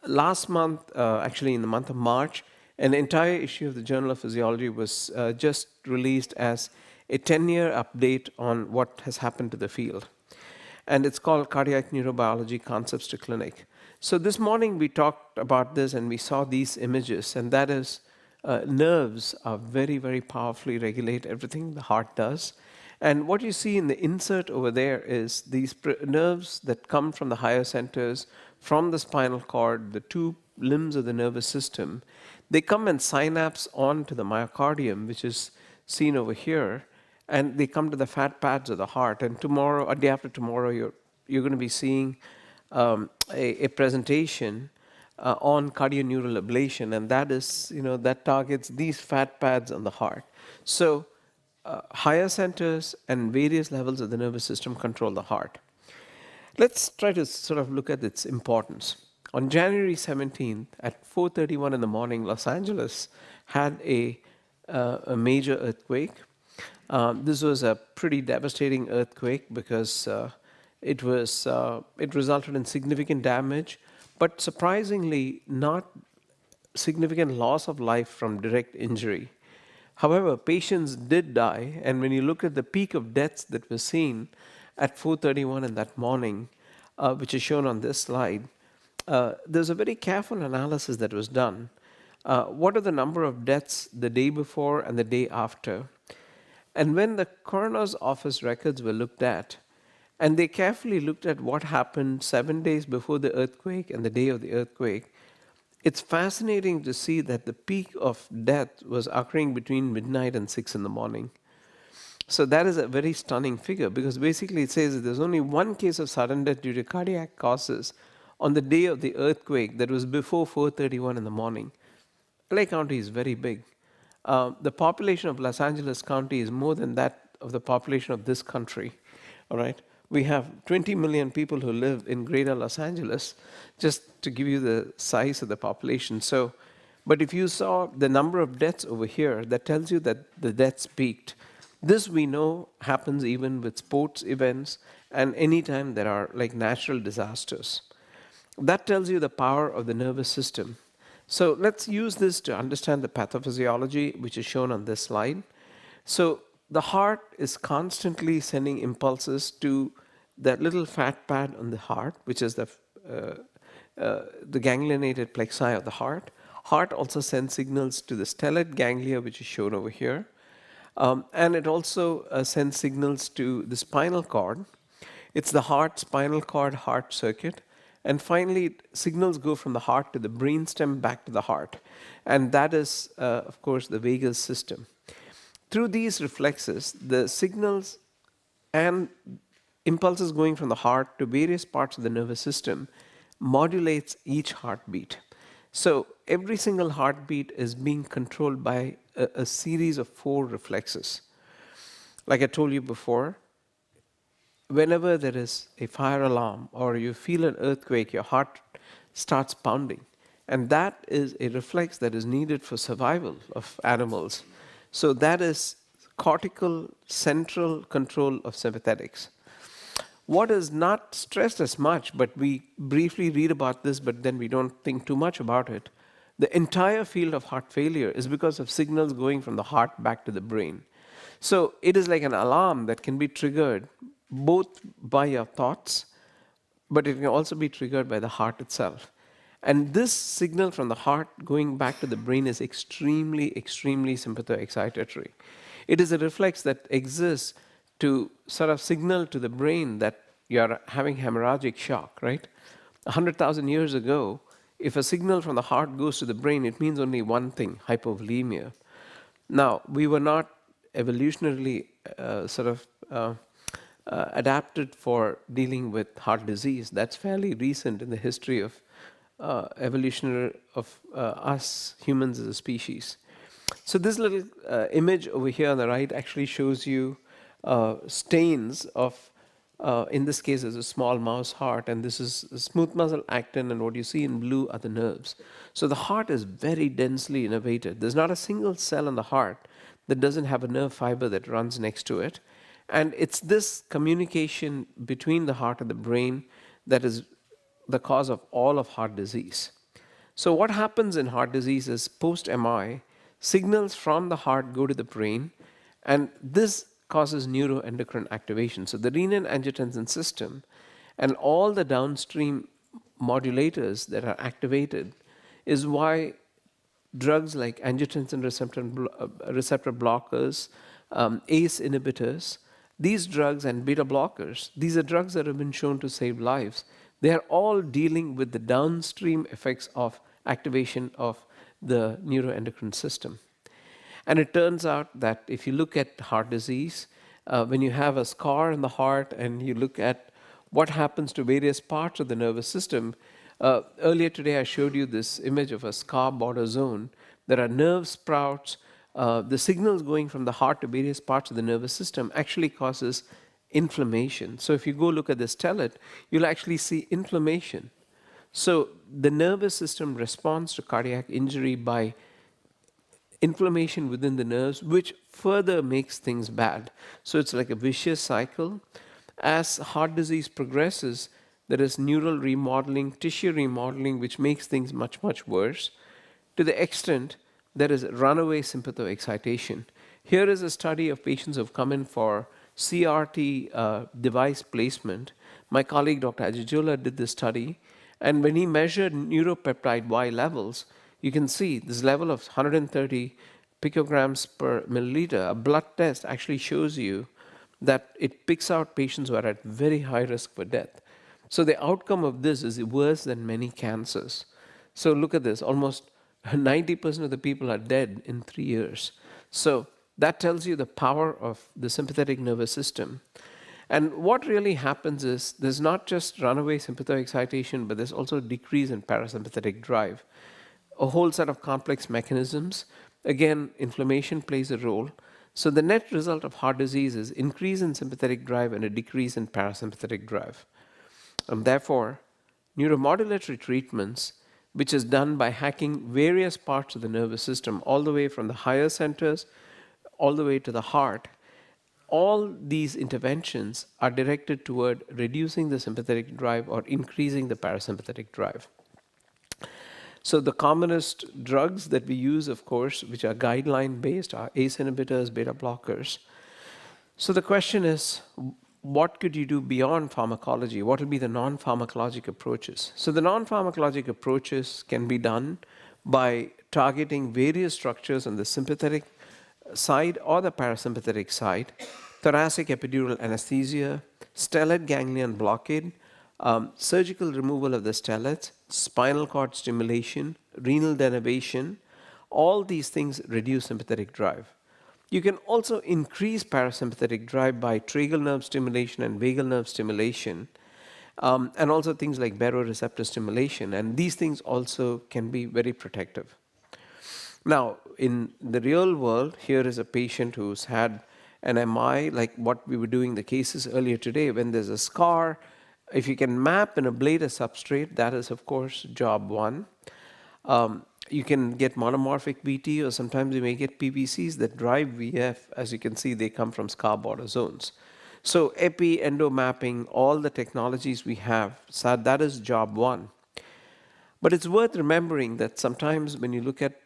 Last month, actually in the month of March, an entire issue of the Journal of Physiology was just released as a 10-year update on what has happened to the field. And it's called Cardiac Neurobiology Concepts to Clinic. So this morning we talked about this and we saw these images, and that is nerves are very, very powerfully regulate everything the heart does. And what you see in the insert over there is these nerves that come from the higher centers, from the spinal cord, the two limbs of the nervous system. They come and synapse onto the myocardium, which is seen over here, and they come to the fat pads of the heart. And tomorrow, or day after tomorrow, you're going to be seeing a presentation on cardioneural ablation, and that is, that targets these fat pads on the heart. So higher centers and various levels of the nervous system control the heart. Let's try to sort of look at its importance. On January 17th at 4:31 in the morning, Los Angeles had a major earthquake. This was a pretty devastating earthquake because it resulted in significant damage, but surprisingly not significant loss of life from direct injury. However, patients did die, and when you look at the peak of deaths that was seen at 4:31 in that morning, which is shown on this slide, there's a very careful analysis that was done. What are the number of deaths the day before and the day after? And when the coroner's office records were looked at, and they carefully looked at what happened 7 days before the earthquake and the day of the earthquake, it's fascinating to see that the peak of death was occurring between midnight and 6 in the morning. So that is a very stunning figure, because basically it says that there's only one case of sudden death due to cardiac causes on the day of the earthquake that was before 4:31 in the morning. LA County is very big. the population of Los Angeles County is more than that of the population of this country. All right, we have 20 million people who live in Greater Los Angeles, just to give you the size of the population. So, but if you saw the number of deaths over here, that tells you that the deaths peaked. This we know happens even with sports events and anytime there are like natural disasters. That tells you the power of the nervous system. So let's use this to understand the pathophysiology, which is shown on this slide. So the heart is constantly sending impulses to that little fat pad on the heart, which is the ganglionated plexi of the heart. Heart also sends signals to the stellate ganglia, which is shown over here. And it also sends signals to the spinal cord. It's the heart, spinal cord, heart circuit. And finally, signals go from the heart to the brainstem back to the heart. And that is, of course, the vagus system. Through these reflexes, the signals and impulses going from the heart to various parts of the nervous system modulates each heartbeat. So every single heartbeat is being controlled by a series of 4 reflexes. Like I told you before, whenever there is a fire alarm or you feel an earthquake, your heart starts pounding. And that is a reflex that is needed for survival of animals. So that is cortical central control of sympathetics. What is not stressed as much, but we briefly read about this, but then we don't think too much about it. The entire field of heart failure is because of signals going from the heart back to the brain. So it is like an alarm that can be triggered both by your thoughts, but it can also be triggered by the heart itself. And this signal from the heart going back to the brain is extremely, extremely sympathoexcitatory. It is a reflex that exists to sort of signal to the brain that you're having hemorrhagic shock, right? 100,000 years ago, if a signal from the heart goes to the brain, it means only one thing, hypovolemia. Now, we were not evolutionarily adapted for dealing with heart disease. That's fairly recent in the history of evolutionary of us humans as a species. So this little image over here on the right actually shows you stains of, in this case, is a small mouse heart, and this is smooth muscle actin, and what you see in blue are the nerves. So the heart is very densely innervated. There's not a single cell in the heart that doesn't have a nerve fiber that runs next to it. And it's this communication between the heart and the brain that is the cause of all of heart disease. So what happens in heart disease is post-MI, signals from the heart go to the brain, and this causes neuroendocrine activation. So the renin-angiotensin system and all the downstream modulators that are activated is why drugs like angiotensin receptor blockers, ACE inhibitors, these drugs and beta blockers, these are drugs that have been shown to save lives. They are all dealing with the downstream effects of activation of the neuroendocrine system. And it turns out that if you look at heart disease, when you have a scar in the heart and you look at what happens to various parts of the nervous system, earlier today I showed you this image of a scar border zone. There are nerve sprouts. The signals going from the heart to various parts of the nervous system actually causes inflammation. So if you go look at the stellate, you'll actually see inflammation. So the nervous system responds to cardiac injury by inflammation within the nerves, which further makes things bad. So it's like a vicious cycle. As heart disease progresses, there is neural remodeling, tissue remodeling, which makes things much, much worse, to the extent there is runaway sympathoexcitation. Here is a study of patients who have come in for CRT device placement. My colleague, Dr. Ajijula, did this study, and when he measured neuropeptide Y levels, you can see this level of 130 picograms per milliliter. A blood test actually shows you that it picks out patients who are at very high risk for death. So the outcome of this is worse than many cancers. So look at this, almost 90% of the people are dead in 3 years. So that tells you the power of the sympathetic nervous system. And what really happens is there's not just runaway sympathoexcitation, but there's also a decrease in parasympathetic drive. A whole set of complex mechanisms Again, inflammation plays a role. So the net result of heart disease is increase in sympathetic drive and a decrease in parasympathetic drive. And therefore, neuromodulatory treatments, which is done by hacking various parts of the nervous system, all the way from the higher centers all the way to the heart, all these interventions are directed toward reducing the sympathetic drive or increasing the parasympathetic drive. So the commonest drugs that we use, of course, which are guideline based, are ACE inhibitors, beta blockers. So the question is, what could you do beyond pharmacology? What will be the non-pharmacologic approaches? So the non-pharmacologic approaches can be done by targeting various structures on the sympathetic side or the parasympathetic side: thoracic epidural anesthesia, stellate ganglion blockade, surgical removal of the stellates, spinal cord stimulation, renal denervation. All these things reduce sympathetic drive. You can also increase parasympathetic drive by tragus nerve stimulation and vagal nerve stimulation, and also things like baroreceptor stimulation. And these things also can be very protective. Now, in the real world, here is a patient who's had an MI, like what we were doing the cases earlier today. When there's a scar, if you can map and ablate a substrate, that is, of course, job one. You can get monomorphic VT, or sometimes you may get PVCs that drive VF. As you can see, they come from scar border zones. So epi, endo mapping, all the technologies we have, so that is job one. But it's worth remembering that sometimes when you look at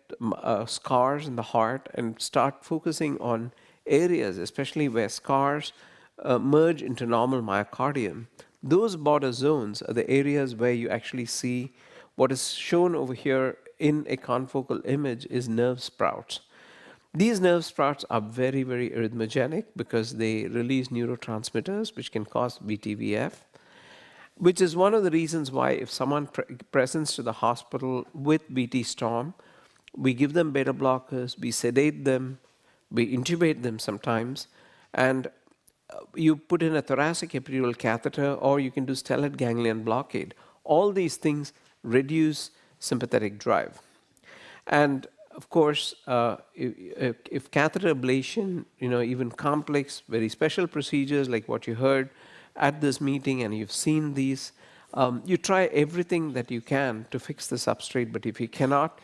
scars in the heart and start focusing on areas, especially where scars merge into normal myocardium, those border zones are the areas where you actually see what is shown over here in a confocal image is nerve sprouts. These nerve sprouts are very, very arrhythmogenic because they release neurotransmitters which can cause VTVF, which is one of the reasons why if someone presents to the hospital with VT storm, we give them beta blockers, we sedate them, we intubate them sometimes, and you put in a thoracic epidural catheter, or you can do stellate ganglion blockade. All these things reduce sympathetic drive. And of course, if catheter ablation, even complex, very special procedures like what you heard at this meeting, and you've seen these, you try everything that you can to fix the substrate, but if you cannot,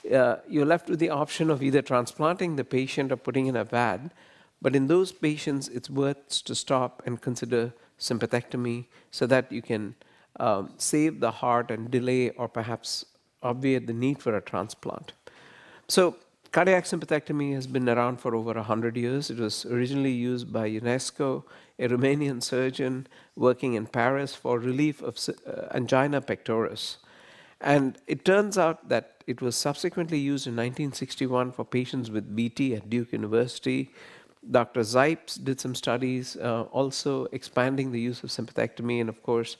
you're left with the option of either transplanting the patient or putting in a VAD. But in those patients, it's worth to stop and consider sympathectomy so that you can save the heart and delay or perhaps obviate the need for a transplant. So cardiac sympathectomy has been around for over 100 years. It was originally used by UNESCO, a Romanian surgeon working in Paris for relief of angina pectoris. And it turns out that it was subsequently used in 1961 for patients with VT at Duke University. Dr. Zipes did some studies also expanding the use of sympathectomy, and of course,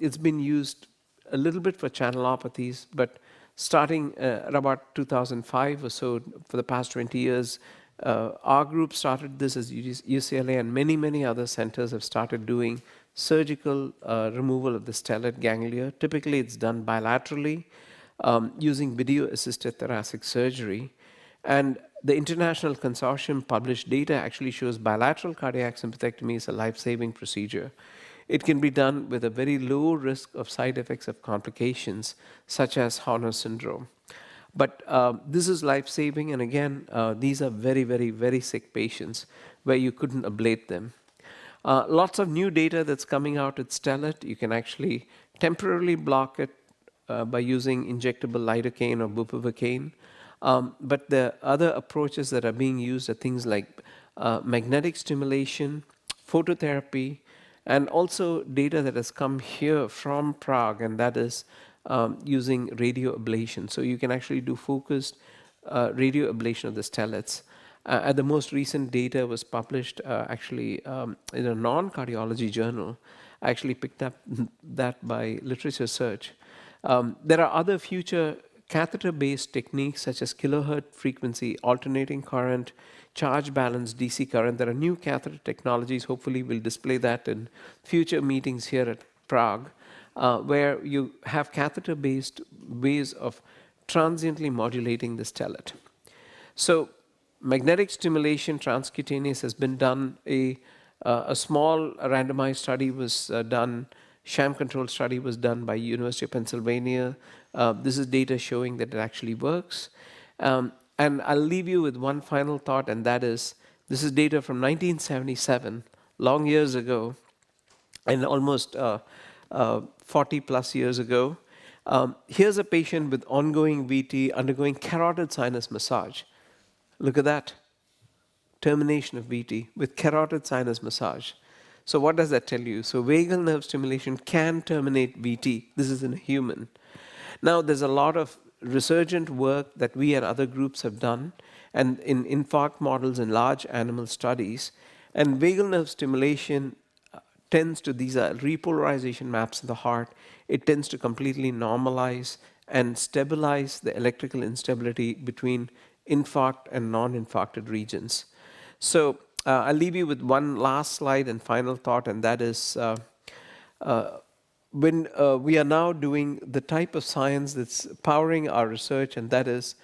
it's been used a little bit for channelopathies, but starting at about 2005 or so, for the past 20 years, our group started this as UCLA, and many, many other centers have started doing surgical removal of the stellate ganglia. Typically, it's done bilaterally using video-assisted thoracic surgery. And the international consortium published data actually shows bilateral cardiac sympathectomy is a life-saving procedure. It can be done with a very low risk of side effects of complications, such as Horner syndrome. But this is life-saving, and again, these are very, very, very sick patients where you couldn't ablate them. Lots of new data that's coming out with stellate. You can actually temporarily block it by using injectable lidocaine or bupivacaine. But the other approaches that are being used are things like magnetic stimulation, phototherapy, and also data that has come here from Prague, and that is using radio ablation. So you can actually do focused radio ablation of the stellates. The most recent data was published actually in a non-cardiology journal. I actually picked up that by literature search. There are other future catheter-based techniques such as kilohertz frequency, alternating current, charge balance, DC current. There are new catheter technologies. Hopefully we'll display that in future meetings here at Prague, where you have catheter-based ways of transiently modulating the stellate. So magnetic stimulation transcutaneous has been done. A small randomized study was done, sham-controlled study was done by University of Pennsylvania. This is data showing that it actually works. And I'll leave you with one final thought, and that is, this is data from 1977, long years ago, and almost 40 plus years ago. Here's a patient with ongoing VT undergoing carotid sinus massage. Look at that. Termination of VT with carotid sinus massage. So what does that tell you? So vagal nerve stimulation can terminate VT. This is in a human. Now there's a lot of resurgent work that we and other groups have done, and in infarct models and large animal studies. And vagal nerve stimulation tends to, these are repolarization maps in the heart, it tends to completely normalize and stabilize the electrical instability between infarct and non-infarcted regions. So I'll leave you with one last slide and final thought, and that is when we are now doing the type of science that's powering our research, and that is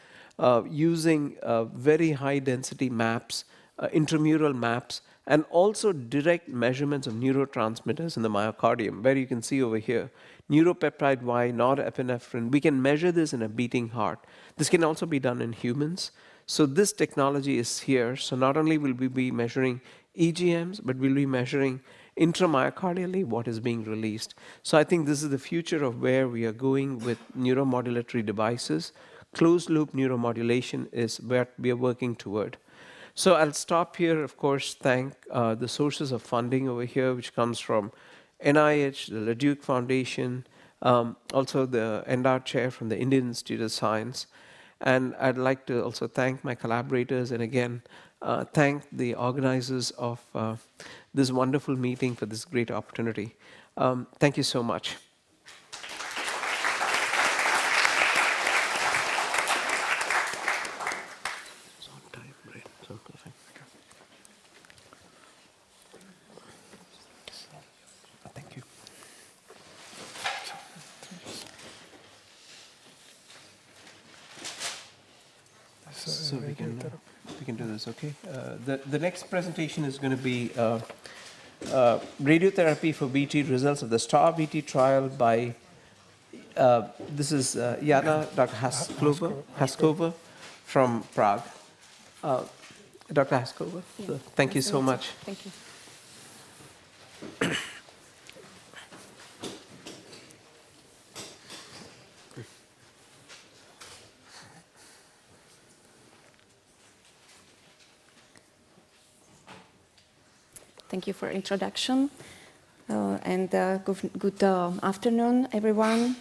using very high density maps, intramural maps, and also direct measurements of neurotransmitters in the myocardium, where you can see over here, neuropeptide Y, norepinephrine. We can measure this in a beating heart. This can also be done in humans. So this technology is here. So not only will we be measuring EGMs, but we'll be measuring intramyocardially what is being released. So I think this is the future of where we are going with neuromodulatory devices. Closed loop neuromodulation is where we are working toward. So I'll stop here, of course, thank the sources of funding over here, which comes from NIH, the LeDuc Foundation, also the Endowed Chair from the Indian Institute of Science. And I'd like to also thank my collaborators, and again, thank the organizers of this wonderful meeting for this great opportunity. Thank you so much. Thank you. So we can do this, okay? The next presentation is going to be radiotherapy for VT, results of the STAR VT trial by, this is Jana, Dr. Haskova from Prague. Dr. Haskova, yeah, so thank you so much. Thank you. Thank you for introduction, and good afternoon, everyone.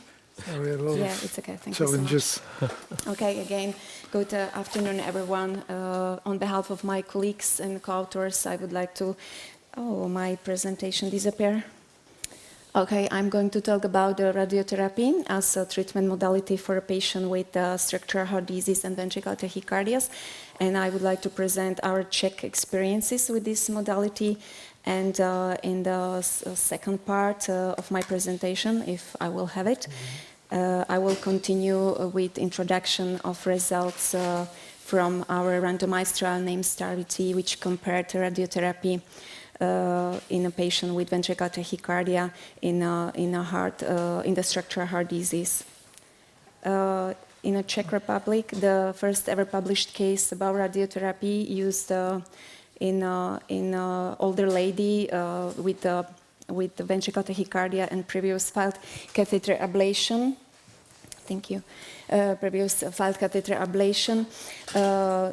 Sorry, a lot yeah, of it's okay. Thank challenges. you so much. Okay, again, good afternoon, everyone. On behalf of my colleagues and co-authors, I would like to. Oh, my presentation disappeared. Okay, I'm going to talk about radiotherapy as a treatment modality for a patient with structural heart disease and ventricular tachycardias. And I would like to present our Czech experiences with this modality. And in the second part of my presentation, if I will have it, I will continue with introduction of results from our randomized trial named STAR-VT, which compared radiotherapy in a patient with ventricular tachycardia in the structural heart disease. In the Czech Republic, the first ever published case about radiotherapy used in older lady with the ventricular tachycardia and previous failed catheter ablation. Thank you. Previous failed catheter ablation,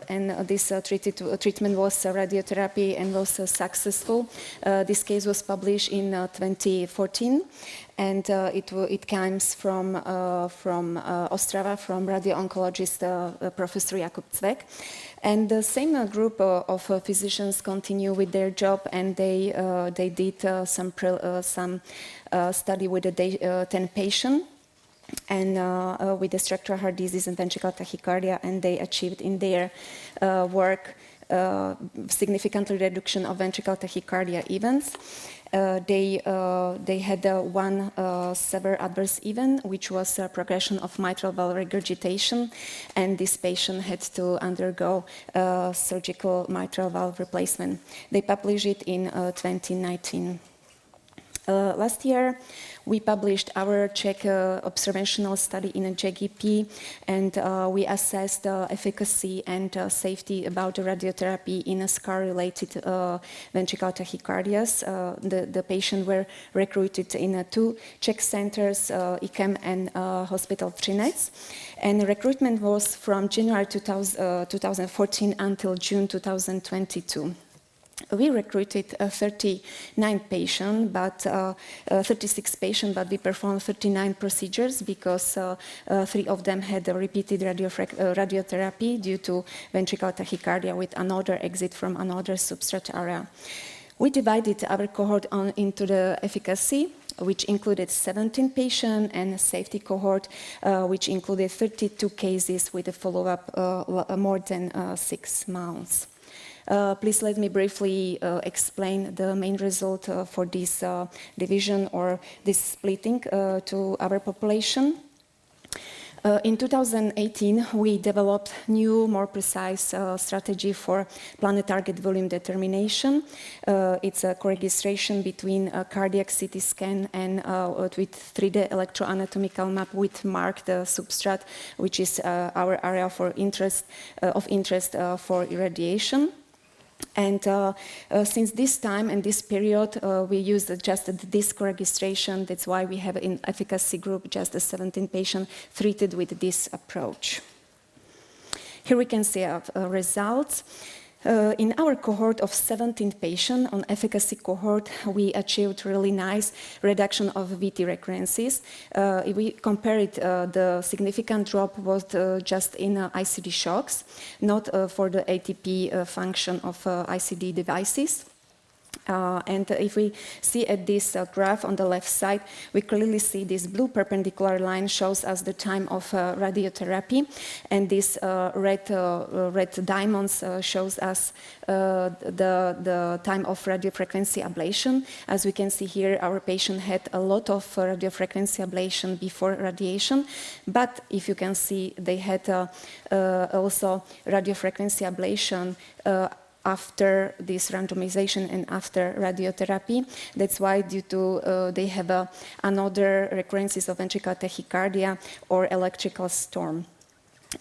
and this treatment was radiotherapy and was successful. This case was published in 2014, and it comes from Ostrava, from radio-oncologist Professor Jakub Cvek. And the same group of physicians continue with their job, and they did some study with 10 patients. And with the structural heart disease and ventricular tachycardia, and they achieved in their work significant reduction of ventricular tachycardia events. They had one severe adverse event, which was progression of mitral valve regurgitation, and this patient had to undergo surgical mitral valve replacement. They published it in 2019. Last year, we published our Czech observational study in a JGP, and we assessed the efficacy and safety about the radiotherapy in a scar-related ventricular tachycardias. The patients were recruited in two Czech centers, ICAM and Hospital Třinec, and recruitment was from January 2014 until June 2022. We recruited 39 patients, but 36 patients, but we performed 39 procedures because 3 of them had a repeated radiotherapy due to ventricular tachycardia with another exit from another substrate area. We divided our cohort into the efficacy, which included 17 patients, and a safety cohort, which included 32 cases with a follow-up more than 6 months. Please let me briefly explain the main result for this division or this splitting to our population. In 2018, we developed new, more precise strategy for planet target volume determination. It's a co-registration between a cardiac CT scan and with 3D electroanatomical map with marked substrate, which is our area of interest for irradiation. And since this time and this period, we used just this co-registration. That's why we have in efficacy group just 17 patients treated with this approach. Here we can see results. In our cohort of 17 patients, on efficacy cohort, we achieved really nice reduction of VT recurrences. If we compare it, the significant drop was just in ICD shocks, not for the ATP function of ICD devices. And if we see at this graph on the left side, we clearly see this blue perpendicular line shows us the time of radiotherapy, and this red diamonds shows us the time of radiofrequency ablation. As we can see here, our patient had a lot of radiofrequency ablation before radiation, but if you can see, they had also radiofrequency ablation after this randomization and after radiotherapy. That's why due to they have another recurrences of ventricular tachycardia or electrical storm.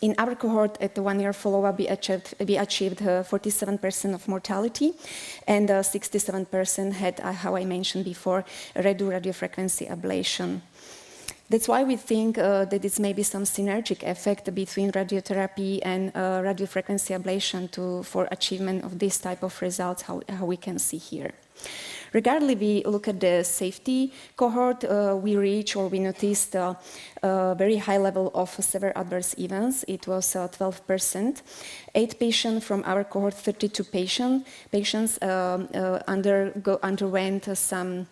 In our cohort at the 1-year follow-up, we achieved 47% of mortality, and 67% had, how I mentioned before, radiofrequency ablation. That's why we think that it's maybe some synergic effect between radiotherapy and radiofrequency ablation for achievement of this type of results, how we can see here. Regardless, we look at the safety cohort, we noticed a very high level of severe adverse events. It was 12%. 8 patients from our cohort, 32 patients underwent some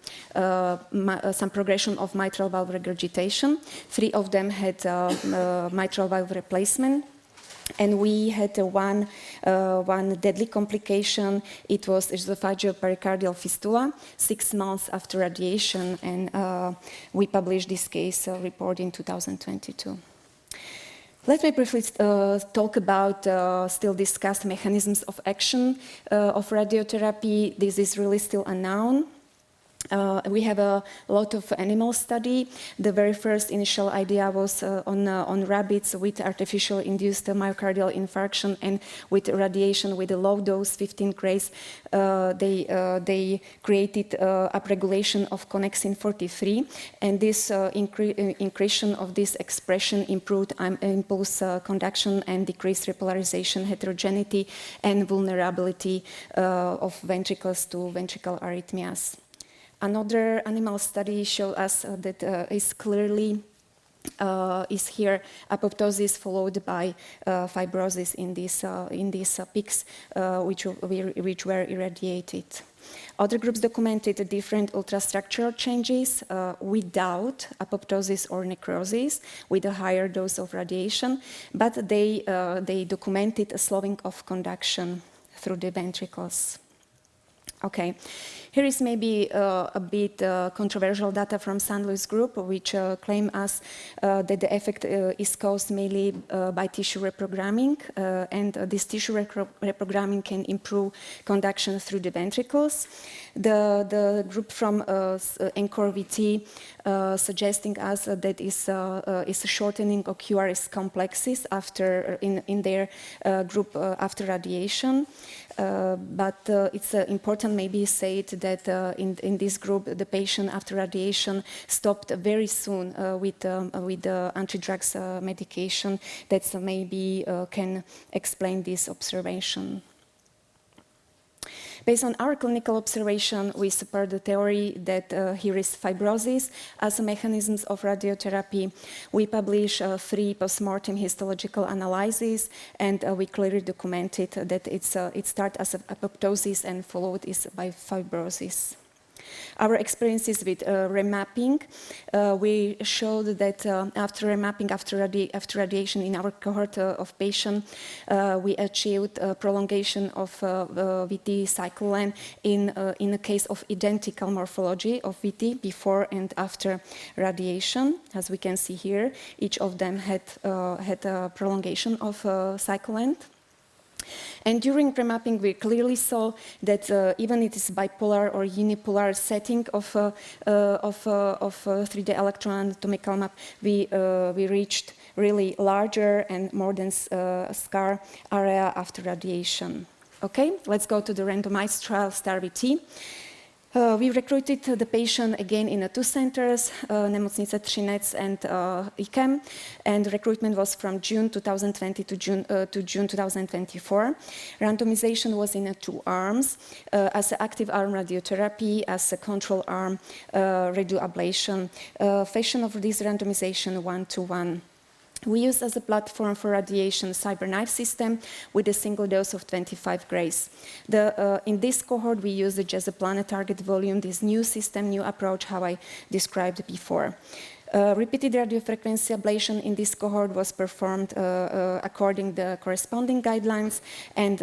progression of mitral valve regurgitation. 3 of them had mitral valve replacement. And we had one deadly complication. It was esophageal pericardial fistula, 6 months after radiation, and we published this case report in 2022. Let me briefly talk about still discussed mechanisms of action of radiotherapy. This is really still unknown. We have a lot of animal study. The very first initial idea was on rabbits with artificial induced myocardial infarction and with radiation with a low dose, 15 grays. They created upregulation of connexin 43, and this increase of this expression improved impulse conduction and decreased repolarization, heterogeneity, and vulnerability of ventricles to ventricular arrhythmias. Another animal study showed us that is clearly is here apoptosis followed by fibrosis in these pigs which were irradiated. Other groups documented different ultrastructural changes without apoptosis or necrosis with a higher dose of radiation, but they documented a slowing of conduction through the ventricles. Okay, Here is maybe a bit controversial data from San Luis group, which claim us that the effect is caused mainly by tissue reprogramming, and this tissue reprogramming can improve conduction through the ventricles. The group from ENCORE VT suggesting us that is a shortening of QRS complexes after in their group after radiation. But it's important maybe say that in this group the patient after radiation stopped very soon with the anti-drugs medication. That maybe can explain this observation. Based on our clinical observation, we support the theory that here is fibrosis as a mechanism of radiotherapy. We publish 3 post-mortem histological analyses, and we clearly documented that it starts as apoptosis and followed is by fibrosis. Our experiences with remapping, we showed that after remapping, after radiation in our cohort of patients, we achieved prolongation of VT cycle length in a case of identical morphology of VT before and after radiation. As we can see here, each of them had a prolongation of cycle length. And during remapping, we clearly saw that even it is bipolar or unipolar setting of 3D electron anatomical map, we reached really larger and more dense scar area after radiation. Okay, let's go to the randomized trial STAR-VT. We recruited the patient again in 2 centers, Nemocnice Třinec and IKEM, and recruitment was from June 2020 to June 2024. Randomization was in 2 arms, as an active arm radiotherapy, as a control arm radioablation. Fashion of this randomization 1:1. We use as a platform for radiation CyberKnife system with a single dose of 25 grays. In this cohort, we use the just planet target volume, this new system, new approach, how I described before. Repeated radiofrequency ablation in this cohort was performed according to the corresponding guidelines, and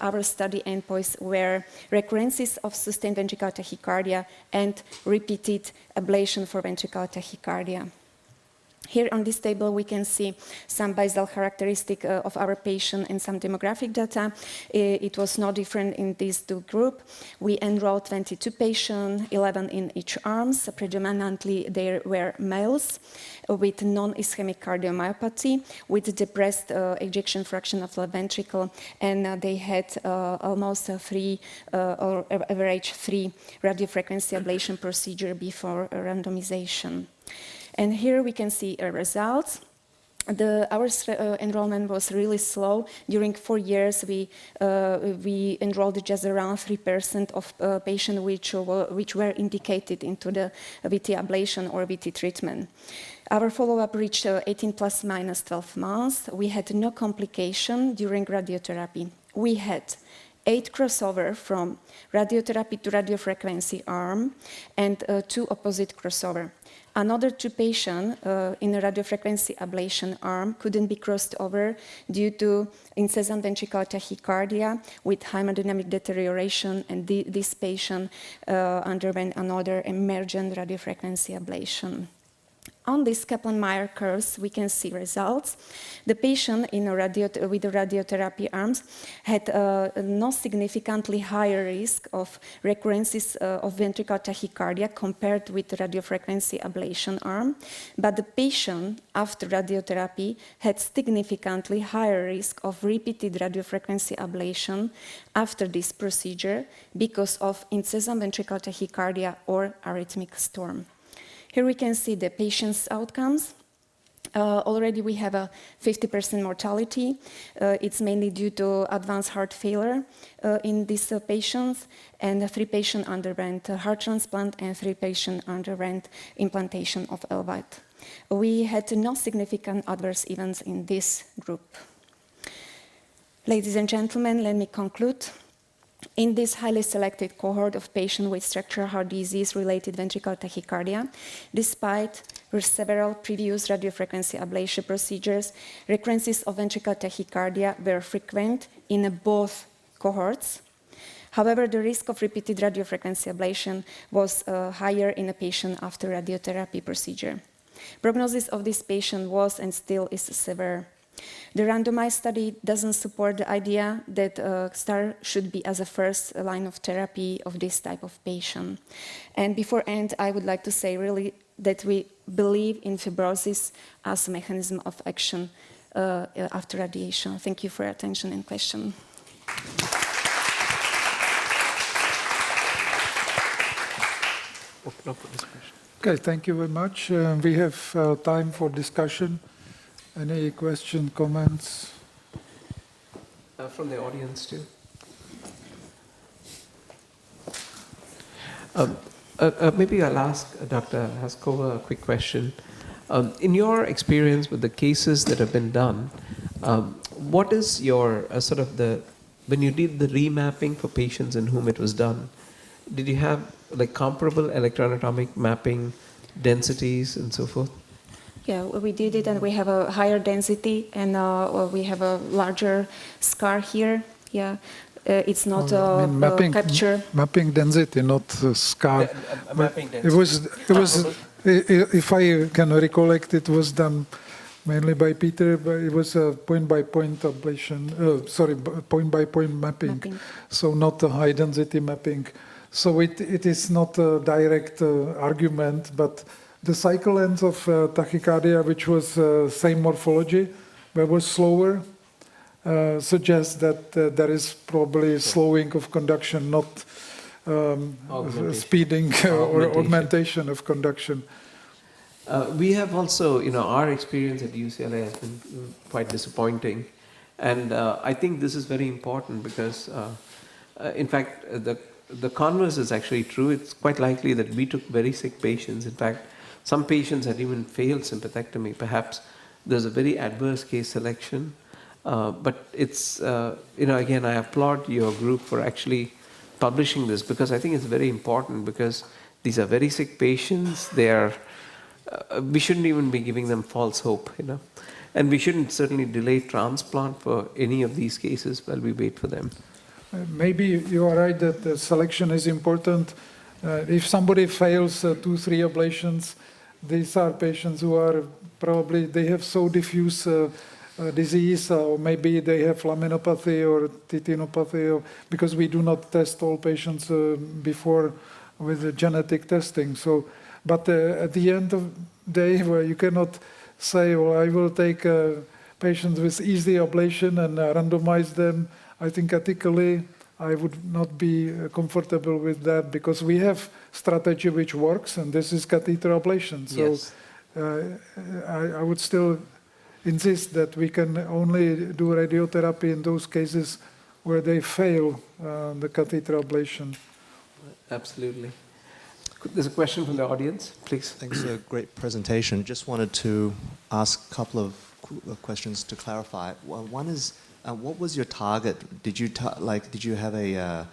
our study endpoints were recurrences of sustained ventricular tachycardia and repeated ablation for ventricular tachycardia. Here on this table, we can see some basal characteristic of our patient and some demographic data. It was no different in these 2 groups. We enrolled 22 patients, 11 in each arms. Predominantly, they were males with non-ischemic cardiomyopathy, with depressed ejection fraction of the ventricle, and they had almost 3 or average 3 radiofrequency ablation procedure before randomization. And here we can see results. Our enrollment was really slow. During 4 years, we enrolled just around 3% of patients which were indicated into the VT ablation or VT treatment. Our follow-up reached 18 plus minus 12 months. We had no complication during radiotherapy. We had 8 crossover from radiotherapy to radiofrequency arm and 2 opposite crossover. Another 2 patients in the radiofrequency ablation arm couldn't be crossed over due to incessant ventricular tachycardia with hemodynamic deterioration, and this patient underwent another emergent radiofrequency ablation. On these Kaplan-Meier curves, we can see results. The patient with the radiotherapy arms had no significantly higher risk of recurrences of ventricular tachycardia compared with the radiofrequency ablation arm, but the patient after radiotherapy had significantly higher risk of repeated radiofrequency ablation after this procedure because of incessant ventricular tachycardia or arrhythmic storm. Here we can see the patient's outcomes. Already we have a 50% mortality. It's mainly due to advanced heart failure in these patients, and 3 patients underwent heart transplant and 3 patients underwent implantation of LVAD. We had no significant adverse events in this group. Ladies and gentlemen, let me conclude. In this highly selected cohort of patients with structural heart disease-related ventricular tachycardia, despite several previous radiofrequency ablation procedures, recurrences of ventricular tachycardia were frequent in both cohorts. However, the risk of repeated radiofrequency ablation was higher in a patient after radiotherapy procedure. Prognosis of this patient was and still is severe. The randomized study doesn't support the idea that STAR should be as a first line of therapy of this type of patient. And before end, I would like to say really that we believe in fibrosis as a mechanism of action after radiation. Thank you for your attention and question. Open up for discussion. Okay, thank you very much. We have time for discussion. Any question, comments? From the audience too. Maybe I'll ask Dr. Haskova a quick question. In your experience with the cases that have been done, what is your when you did the remapping for patients in whom it was done, did you have like comparable electron-atomic mapping densities and so forth? Yeah, we did it, and we have a higher density, and we have a larger scar here. Yeah, it's not mapping, capture. Mapping density, not scar. Mapping density. It was. If I can recollect, it was done mainly by Peter, but it was a point-by-point ablation. Point-by-point mapping. So not a high-density mapping. So it is not a direct argument, but the cycle length of tachycardia, which was same morphology, but was slower, suggests that there is probably slowing of conduction, not speeding or augmentation of conduction. We have also, our experience at UCLA has been quite disappointing. And I think this is very important because, in fact, the converse is actually true. It's quite likely that we took very sick patients. In fact, some patients had even failed sympathectomy. Perhaps there's a very adverse case selection. But it's, again, I applaud your group for actually publishing this because I think it's very important because these are very sick patients. They are, we shouldn't even be giving them false hope, And we shouldn't certainly delay transplant for any of these cases while we wait for them. Maybe you are right that the selection is important. If somebody fails 2-3 ablations, these are patients who are probably, they have so diffuse disease, or maybe they have laminopathy or titinopathy, because we do not test all patients before with the genetic testing. So, but at the end of the day, well, you cannot say, well, I will take patients with easy ablation and randomize them. I think ethically, I would not be comfortable with that because we have strategy which works, and this is catheter ablation. So yes. I would still insist that we can only do radiotherapy in those cases where they fail the catheter ablation. Absolutely. There's a question from the audience, please. Thanks for a great presentation. Just wanted to ask a couple of questions to clarify. Well, one is, what was your target? Did you have a,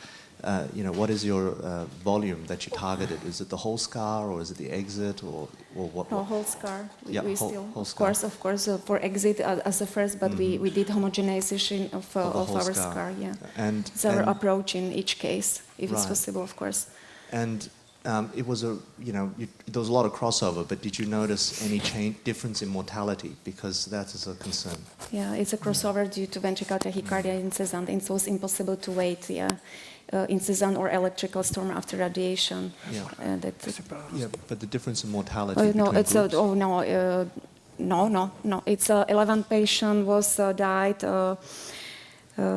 what is your volume that you targeted? Is it the whole scar, or is it the exit, or what? No, whole scar. Yeah, we whole still, scar. Of course, for exit as a first, but we did homogenization of our scar. Yeah, and it's our approach in each case, if it's right. possible, of course. And it was there was a lot of crossover, but did you notice any difference in mortality? Because that is a concern. Yeah, it's a crossover due to ventricular tachycardia in Cezanne. It was impossible to wait, in Cezanne or electrical storm after radiation. Yeah. Yeah, but the difference in mortality. No, between it's groups? No. It's 11 patient was died.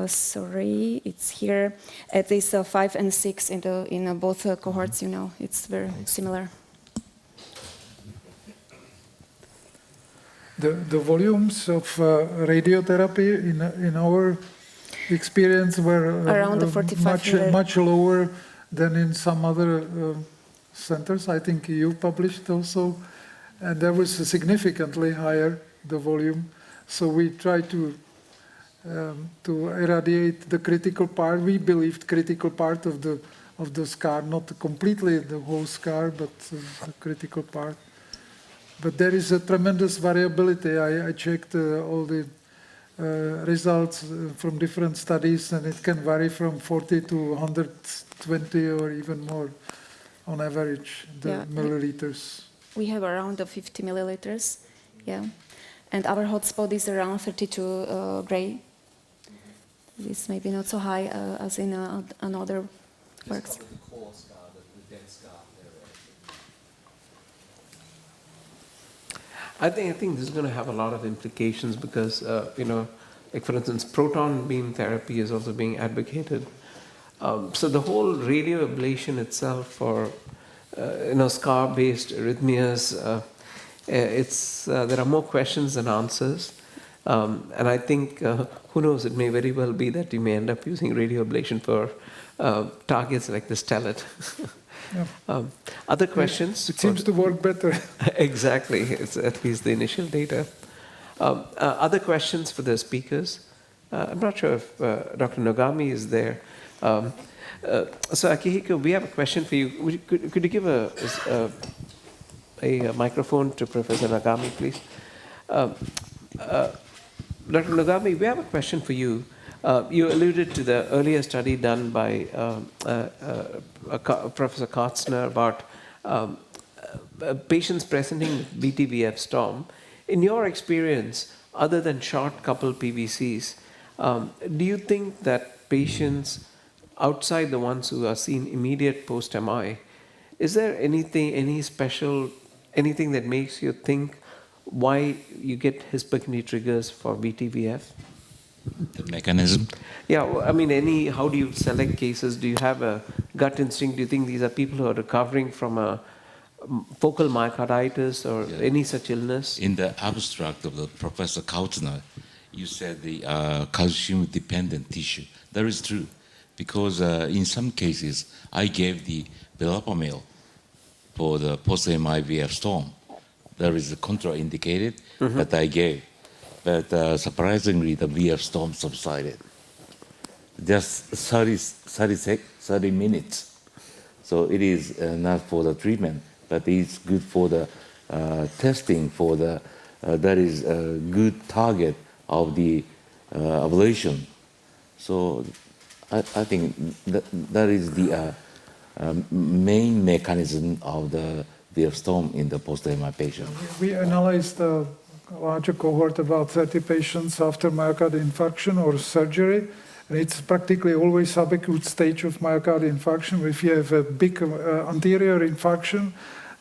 Sorry, it's here. At least 5 and 6 in both cohorts. It's very similar. The volumes of radiotherapy in our experience were around the 45 much lower than in some other centers. I think you published also, and there was significantly higher the volume. So we try to irradiate the critical part. We believed critical part of the scar, not completely the whole scar, but the critical part. But there is a tremendous variability. I checked all the results from different studies, and it can vary from 40 to 120 or even more on average, the milliliters. We have around 50 milliliters, yeah. And our hotspot is around 32 gray. It's maybe not so high as in another works. I think this is going to have a lot of implications because, like for instance, proton beam therapy is also being advocated. So the whole radio ablation itself for, scar-based arrhythmias, there are more questions than answers. And I think, who knows, it may very well be that you may end up using radio ablation for targets like the stellate. Yeah. Other questions? It seems to work better. Exactly, it's at least the initial data. Other questions for the speakers? I'm not sure if Dr. Nogami is there. So Akihiko, we have a question for you. Could you give a microphone to Professor Nogami, please? Dr. Nogami, we have a question for you. You alluded to the earlier study done by Professor Kotzner about patients presenting with BTVF storm. In your experience, other than short couple PVCs, do you think that patients outside the ones who are seen immediate post-MI, is there any special, anything that makes you think why you get Hispagini triggers for BTVF? The mechanism? Yeah, I mean, how do you select cases? Do you have a gut instinct? Do you think these are people who are recovering from a focal myocarditis or any such illness? In the abstract of the Professor Kautner, you said the calcium-dependent tissue. That is true, because in some cases, I gave the verapamil for the post-MIVF storm. There is a contraindicated that I gave. But surprisingly, the VF storm subsided. Just 30 minutes. So it is not for the treatment, but it's good for the testing for the, that is a good target of the ablation. So I think that is the main mechanism of the VF storm in the post-MI patient. We analyzed a larger cohort, about 30 patients after myocardial infarction or surgery. And it's practically always subacute stage of myocardial infarction. If you have a big anterior infarction,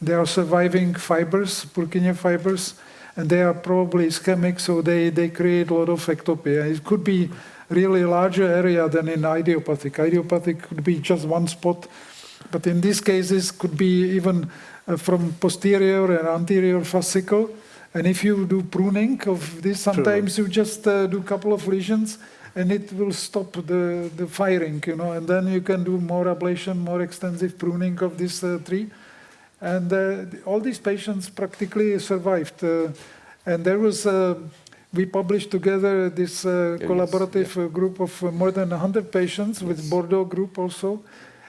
there are surviving fibers, Purkinje fibers, and they are probably ischemic, so they create a lot of ectopia. It could be really a larger area than in idiopathic. Idiopathic could be just one spot, but in these cases could be even from posterior and anterior fascicle. And if you do pruning of this, sometimes you just do a couple of lesions and it will stop the firing, and then you can do more ablation, more extensive pruning of this tree. And all these patients practically survived. And there was, we published together this collaborative group of more than 100 patients with Bordeaux group also.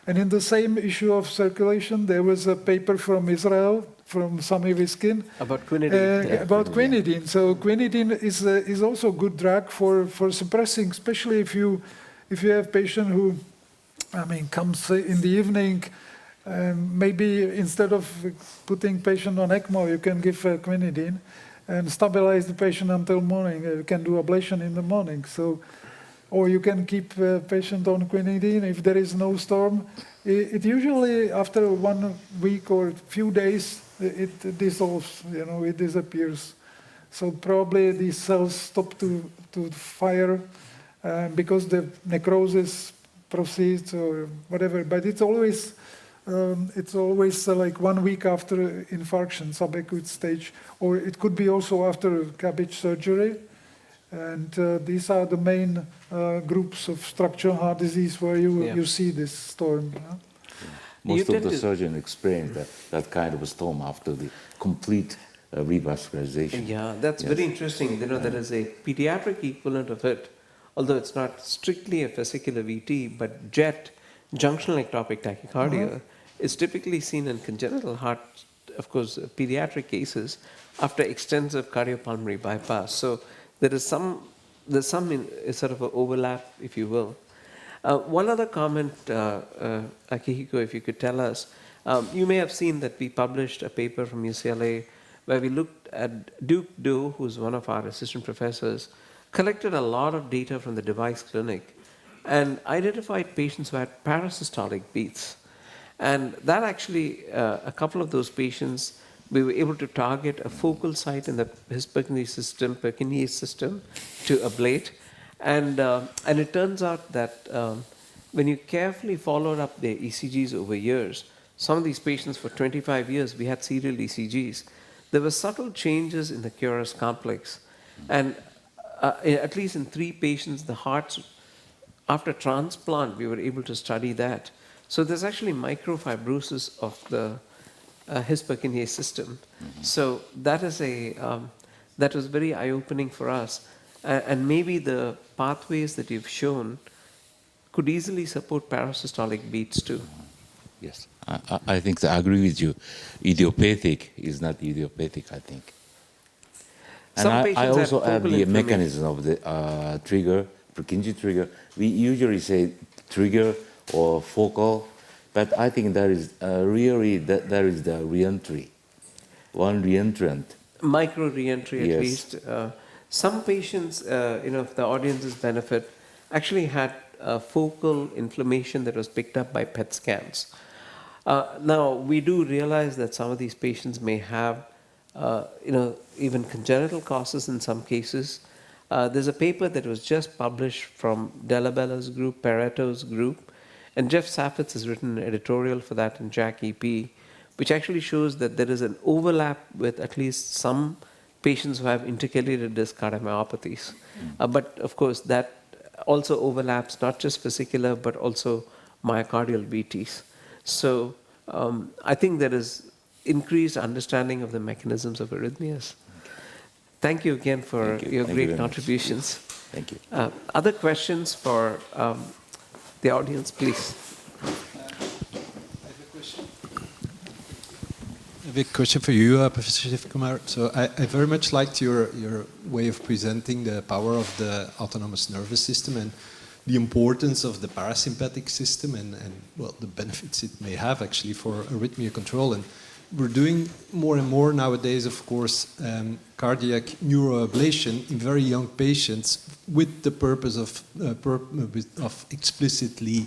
And in the same issue of Circulation, there was a paper from Israel, from Sami Viskin. About quinidine. About quinidine. So quinidine is also a good drug for suppressing, especially if you have patient who, comes in the evening, maybe instead of putting patient on ECMO, you can give quinidine and stabilize the patient until morning. You can do ablation in the morning. So, or you can keep patient on quinidine if there is no storm. It usually, after 1 week or a few days, it dissolves, it disappears. So probably these cells stop to fire because the necrosis proceeds or whatever. But it's always like 1 week after infarction, subacute stage, or it could be also after cabbage surgery. And these are the main groups of structural heart disease where you see this storm. Most of the surgeons experience that kind of a storm after the complete revascularization. Yeah, that's very interesting. There is a pediatric equivalent of it, although it's not strictly a fascicular VT, but JET, junctional ectopic tachycardia, is typically seen in congenital heart, of course, pediatric cases after extensive cardiopulmonary bypass. So there is some there's some sort of an overlap, if you will. One other comment, Akihiko, if you could tell us, you may have seen that we published a paper from UCLA where we looked at Duke Do, who's one of our assistant professors, collected a lot of data from the device clinic and identified patients who had parasystolic beats. And that actually, a couple of those patients, we were able to target a focal site in his Purkinje system to ablate. And it turns out that when you carefully followed up their ECGs over years, some of these patients for 25 years, we had serial ECGs. There were subtle changes in the Curas complex. And at least in 3 patients, the hearts, after transplant, we were able to study that. So there's actually microfibrosis of the his Purkinje system. So that is that was very eye-opening for us. And maybe the pathways that you've shown could easily support parasystolic beats too. Yes, I think I agree with you. Idiopathic is not idiopathic, I think. And Some I patients also have add focal the inflammation. mechanism of the trigger, Purkinje trigger. We usually say trigger or focal, but I think that is really there is the reentry, one reentrant. Micro reentry at Yes. least. Some patients, if the audience's benefit, actually had focal inflammation that was picked up by PET scans. Now, we do realize that some of these patients may have, even congenital causes in some cases. There's a paper that was just published from Delabella's group, Pareto's group, and Jeff Saffitz has written an editorial for that in JACC EP, which actually shows that there is an overlap with at least some patients who have intercalated disc cardiomyopathies. But of course, that also overlaps not just fascicular, but also myocardial VTs. So I think there is increased understanding of the mechanisms of arrhythmias. Thank you again for your great contributions. Thank you. Other questions for the audience, please? I have a question for you, Professor Shivkumar. So I very much liked your way of presenting the power of the autonomous nervous system and the importance of the parasympathetic system and well, the benefits it may have actually for arrhythmia control. And we're doing more and more nowadays, of course, cardiac neuroablation in very young patients with the purpose of explicitly,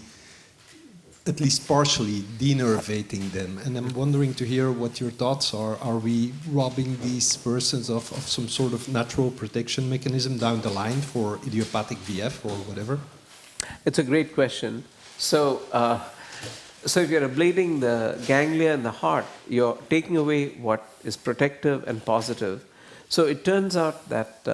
at least partially, denervating them. And I'm wondering to hear what your thoughts are. Are we robbing these persons of some sort of natural protection mechanism down the line for idiopathic VF or whatever? It's a great question. So if you're ablating the ganglia in the heart, you're taking away what is protective and positive. So it turns out that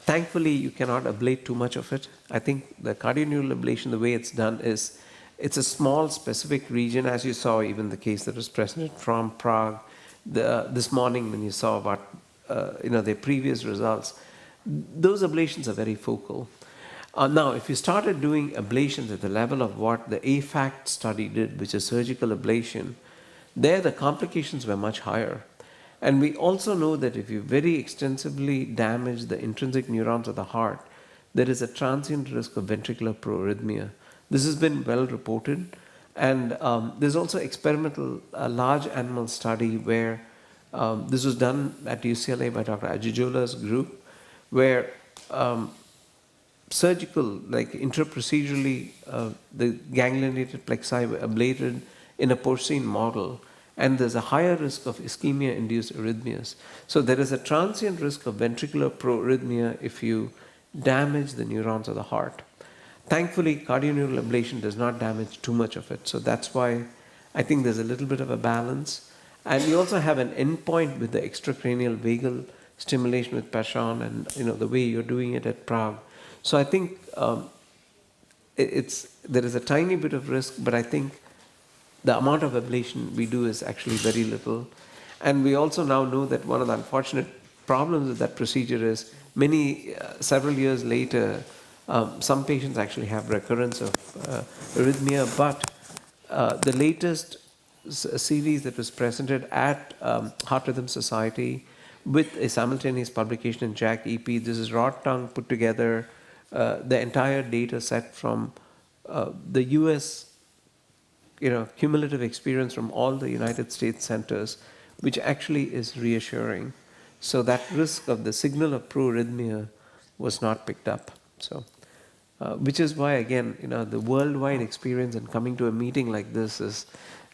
thankfully you cannot ablate too much of it. I think the cardioneural ablation, the way it's done is, it's a small specific region, as you saw even the case that was presented from Prague this morning when you saw about their previous results. Those ablations are very focal. Now, if you started doing ablations at the level of what the AFACT study did, which is surgical ablation, there the complications were much higher. And we also know that if you very extensively damage the intrinsic neurons of the heart, there is a transient risk of ventricular proarrhythmia. This has been well reported. And there's also experimental, large animal study where this was done at UCLA by Dr. Ajijola's group, where surgical, like intraprocedurally, the ganglionated plexi were ablated in a porcine model, and there's a higher risk of ischemia-induced arrhythmias. So there is a transient risk of ventricular proarrhythmia if you damage the neurons of the heart. Thankfully, cardioneural ablation does not damage too much of it, so that's why I think there's a little bit of a balance. And you also have an endpoint with the extracranial vagal stimulation with Passion and the way you're doing it at Prague. So I think there is a tiny bit of risk, but I think the amount of ablation we do is actually very little. And we also now know that one of the unfortunate problems with that procedure is several years later, some patients actually have recurrence of arrhythmia, but the latest series that was presented at Heart Rhythm Society with a simultaneous publication in JACC EP. This is raw tongue put together, the entire data set from the US, cumulative experience from all the United States centers, which actually is reassuring. So that risk of the signal of proarrhythmia was not picked up. So, which is why, again, the worldwide experience and coming to a meeting like this is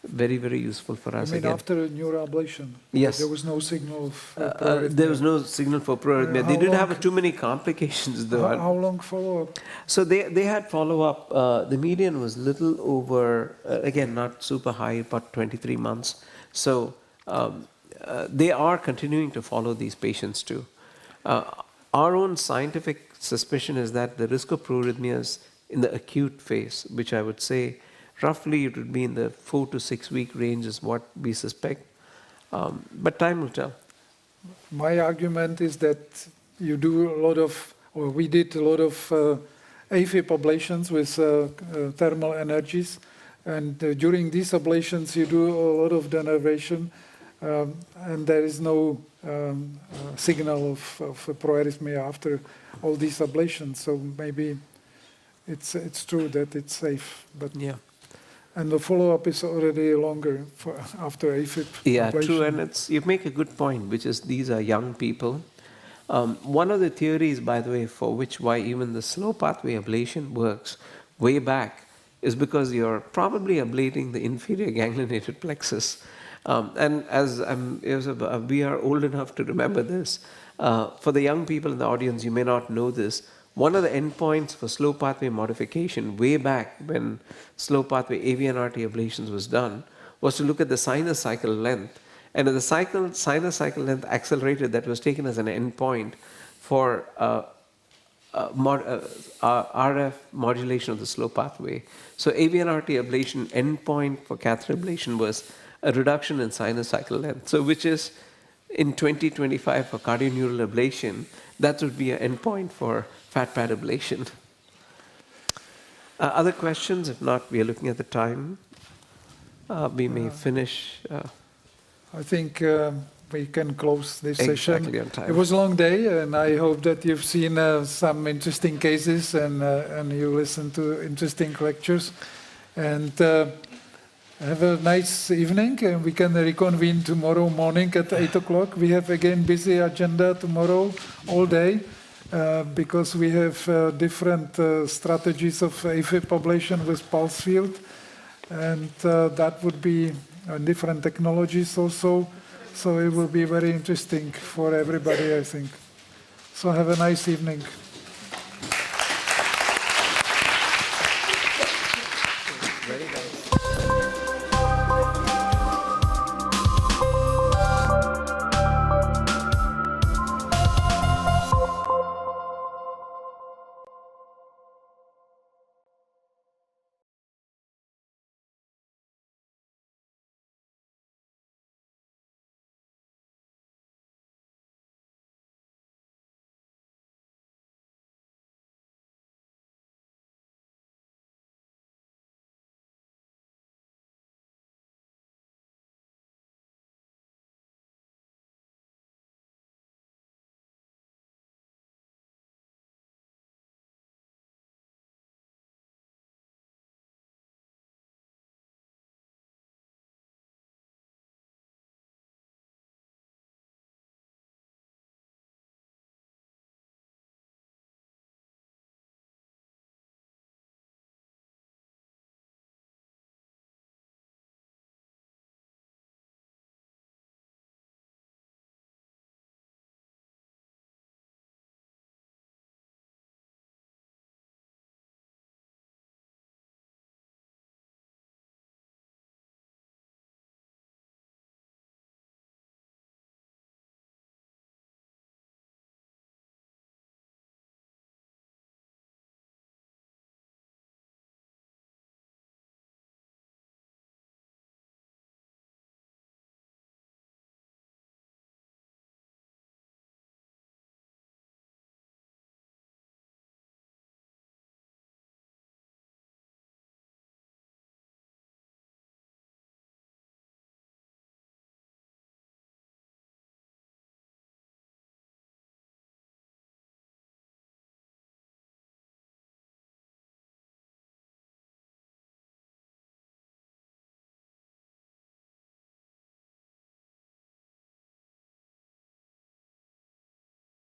very, very useful for us. I mean, again. after neuroablation, Yes. there was no signal of proarrhythmia. There was no signal for proarrhythmia. They didn't have too many complications, though. How long follow-up? So they had follow-up. The median was little over, again, not super high, but 23 months. So they are continuing to follow these patients too. Our own scientific suspicion is that the risk of proarrhythmias in the acute phase, which I would say roughly it would be in the 4 to 6 week range is what we suspect. But time will tell. My argument is that you do a lot of, or we did a lot of AFib ablations with thermal energies. And during these ablations, you do a lot of denervation, and there is no signal of proarrhythmia after all these ablations. So maybe it's true that it's safe. But Yeah. And the follow-up is already longer after AFib. Yeah, ablation. true, and you make a good point, which is these are young people. One of the theories, by the way, for why even the slow pathway ablation works way back is because you're probably ablating the inferior ganglionated plexus. And as we are old enough to remember this, for the young people in the audience, you may not know this. One of the endpoints for slow pathway modification way back when slow pathway AVNRT ablations was done was to look at the sinus cycle length. And if the sinus cycle length accelerated, that was taken as an endpoint for RF modulation of the slow pathway. So AVNRT ablation endpoint for catheter ablation was a reduction in sinus cycle length. So which is in 2025 for cardioneural ablation, that would be an endpoint for fat pad ablation. Other questions? If not, we are looking at the time. We may finish. I think we can close this session. Exactly on time. It was a long day, and I hope that you've seen some interesting cases and you listened to interesting lectures. And have a nice evening, and we can reconvene tomorrow morning at 8 o'clock. We have again busy agenda tomorrow all day because we have different strategies of AFib ablation with pulse field, and that would be different technologies also. So it will be very interesting for everybody, I think. So have a nice evening.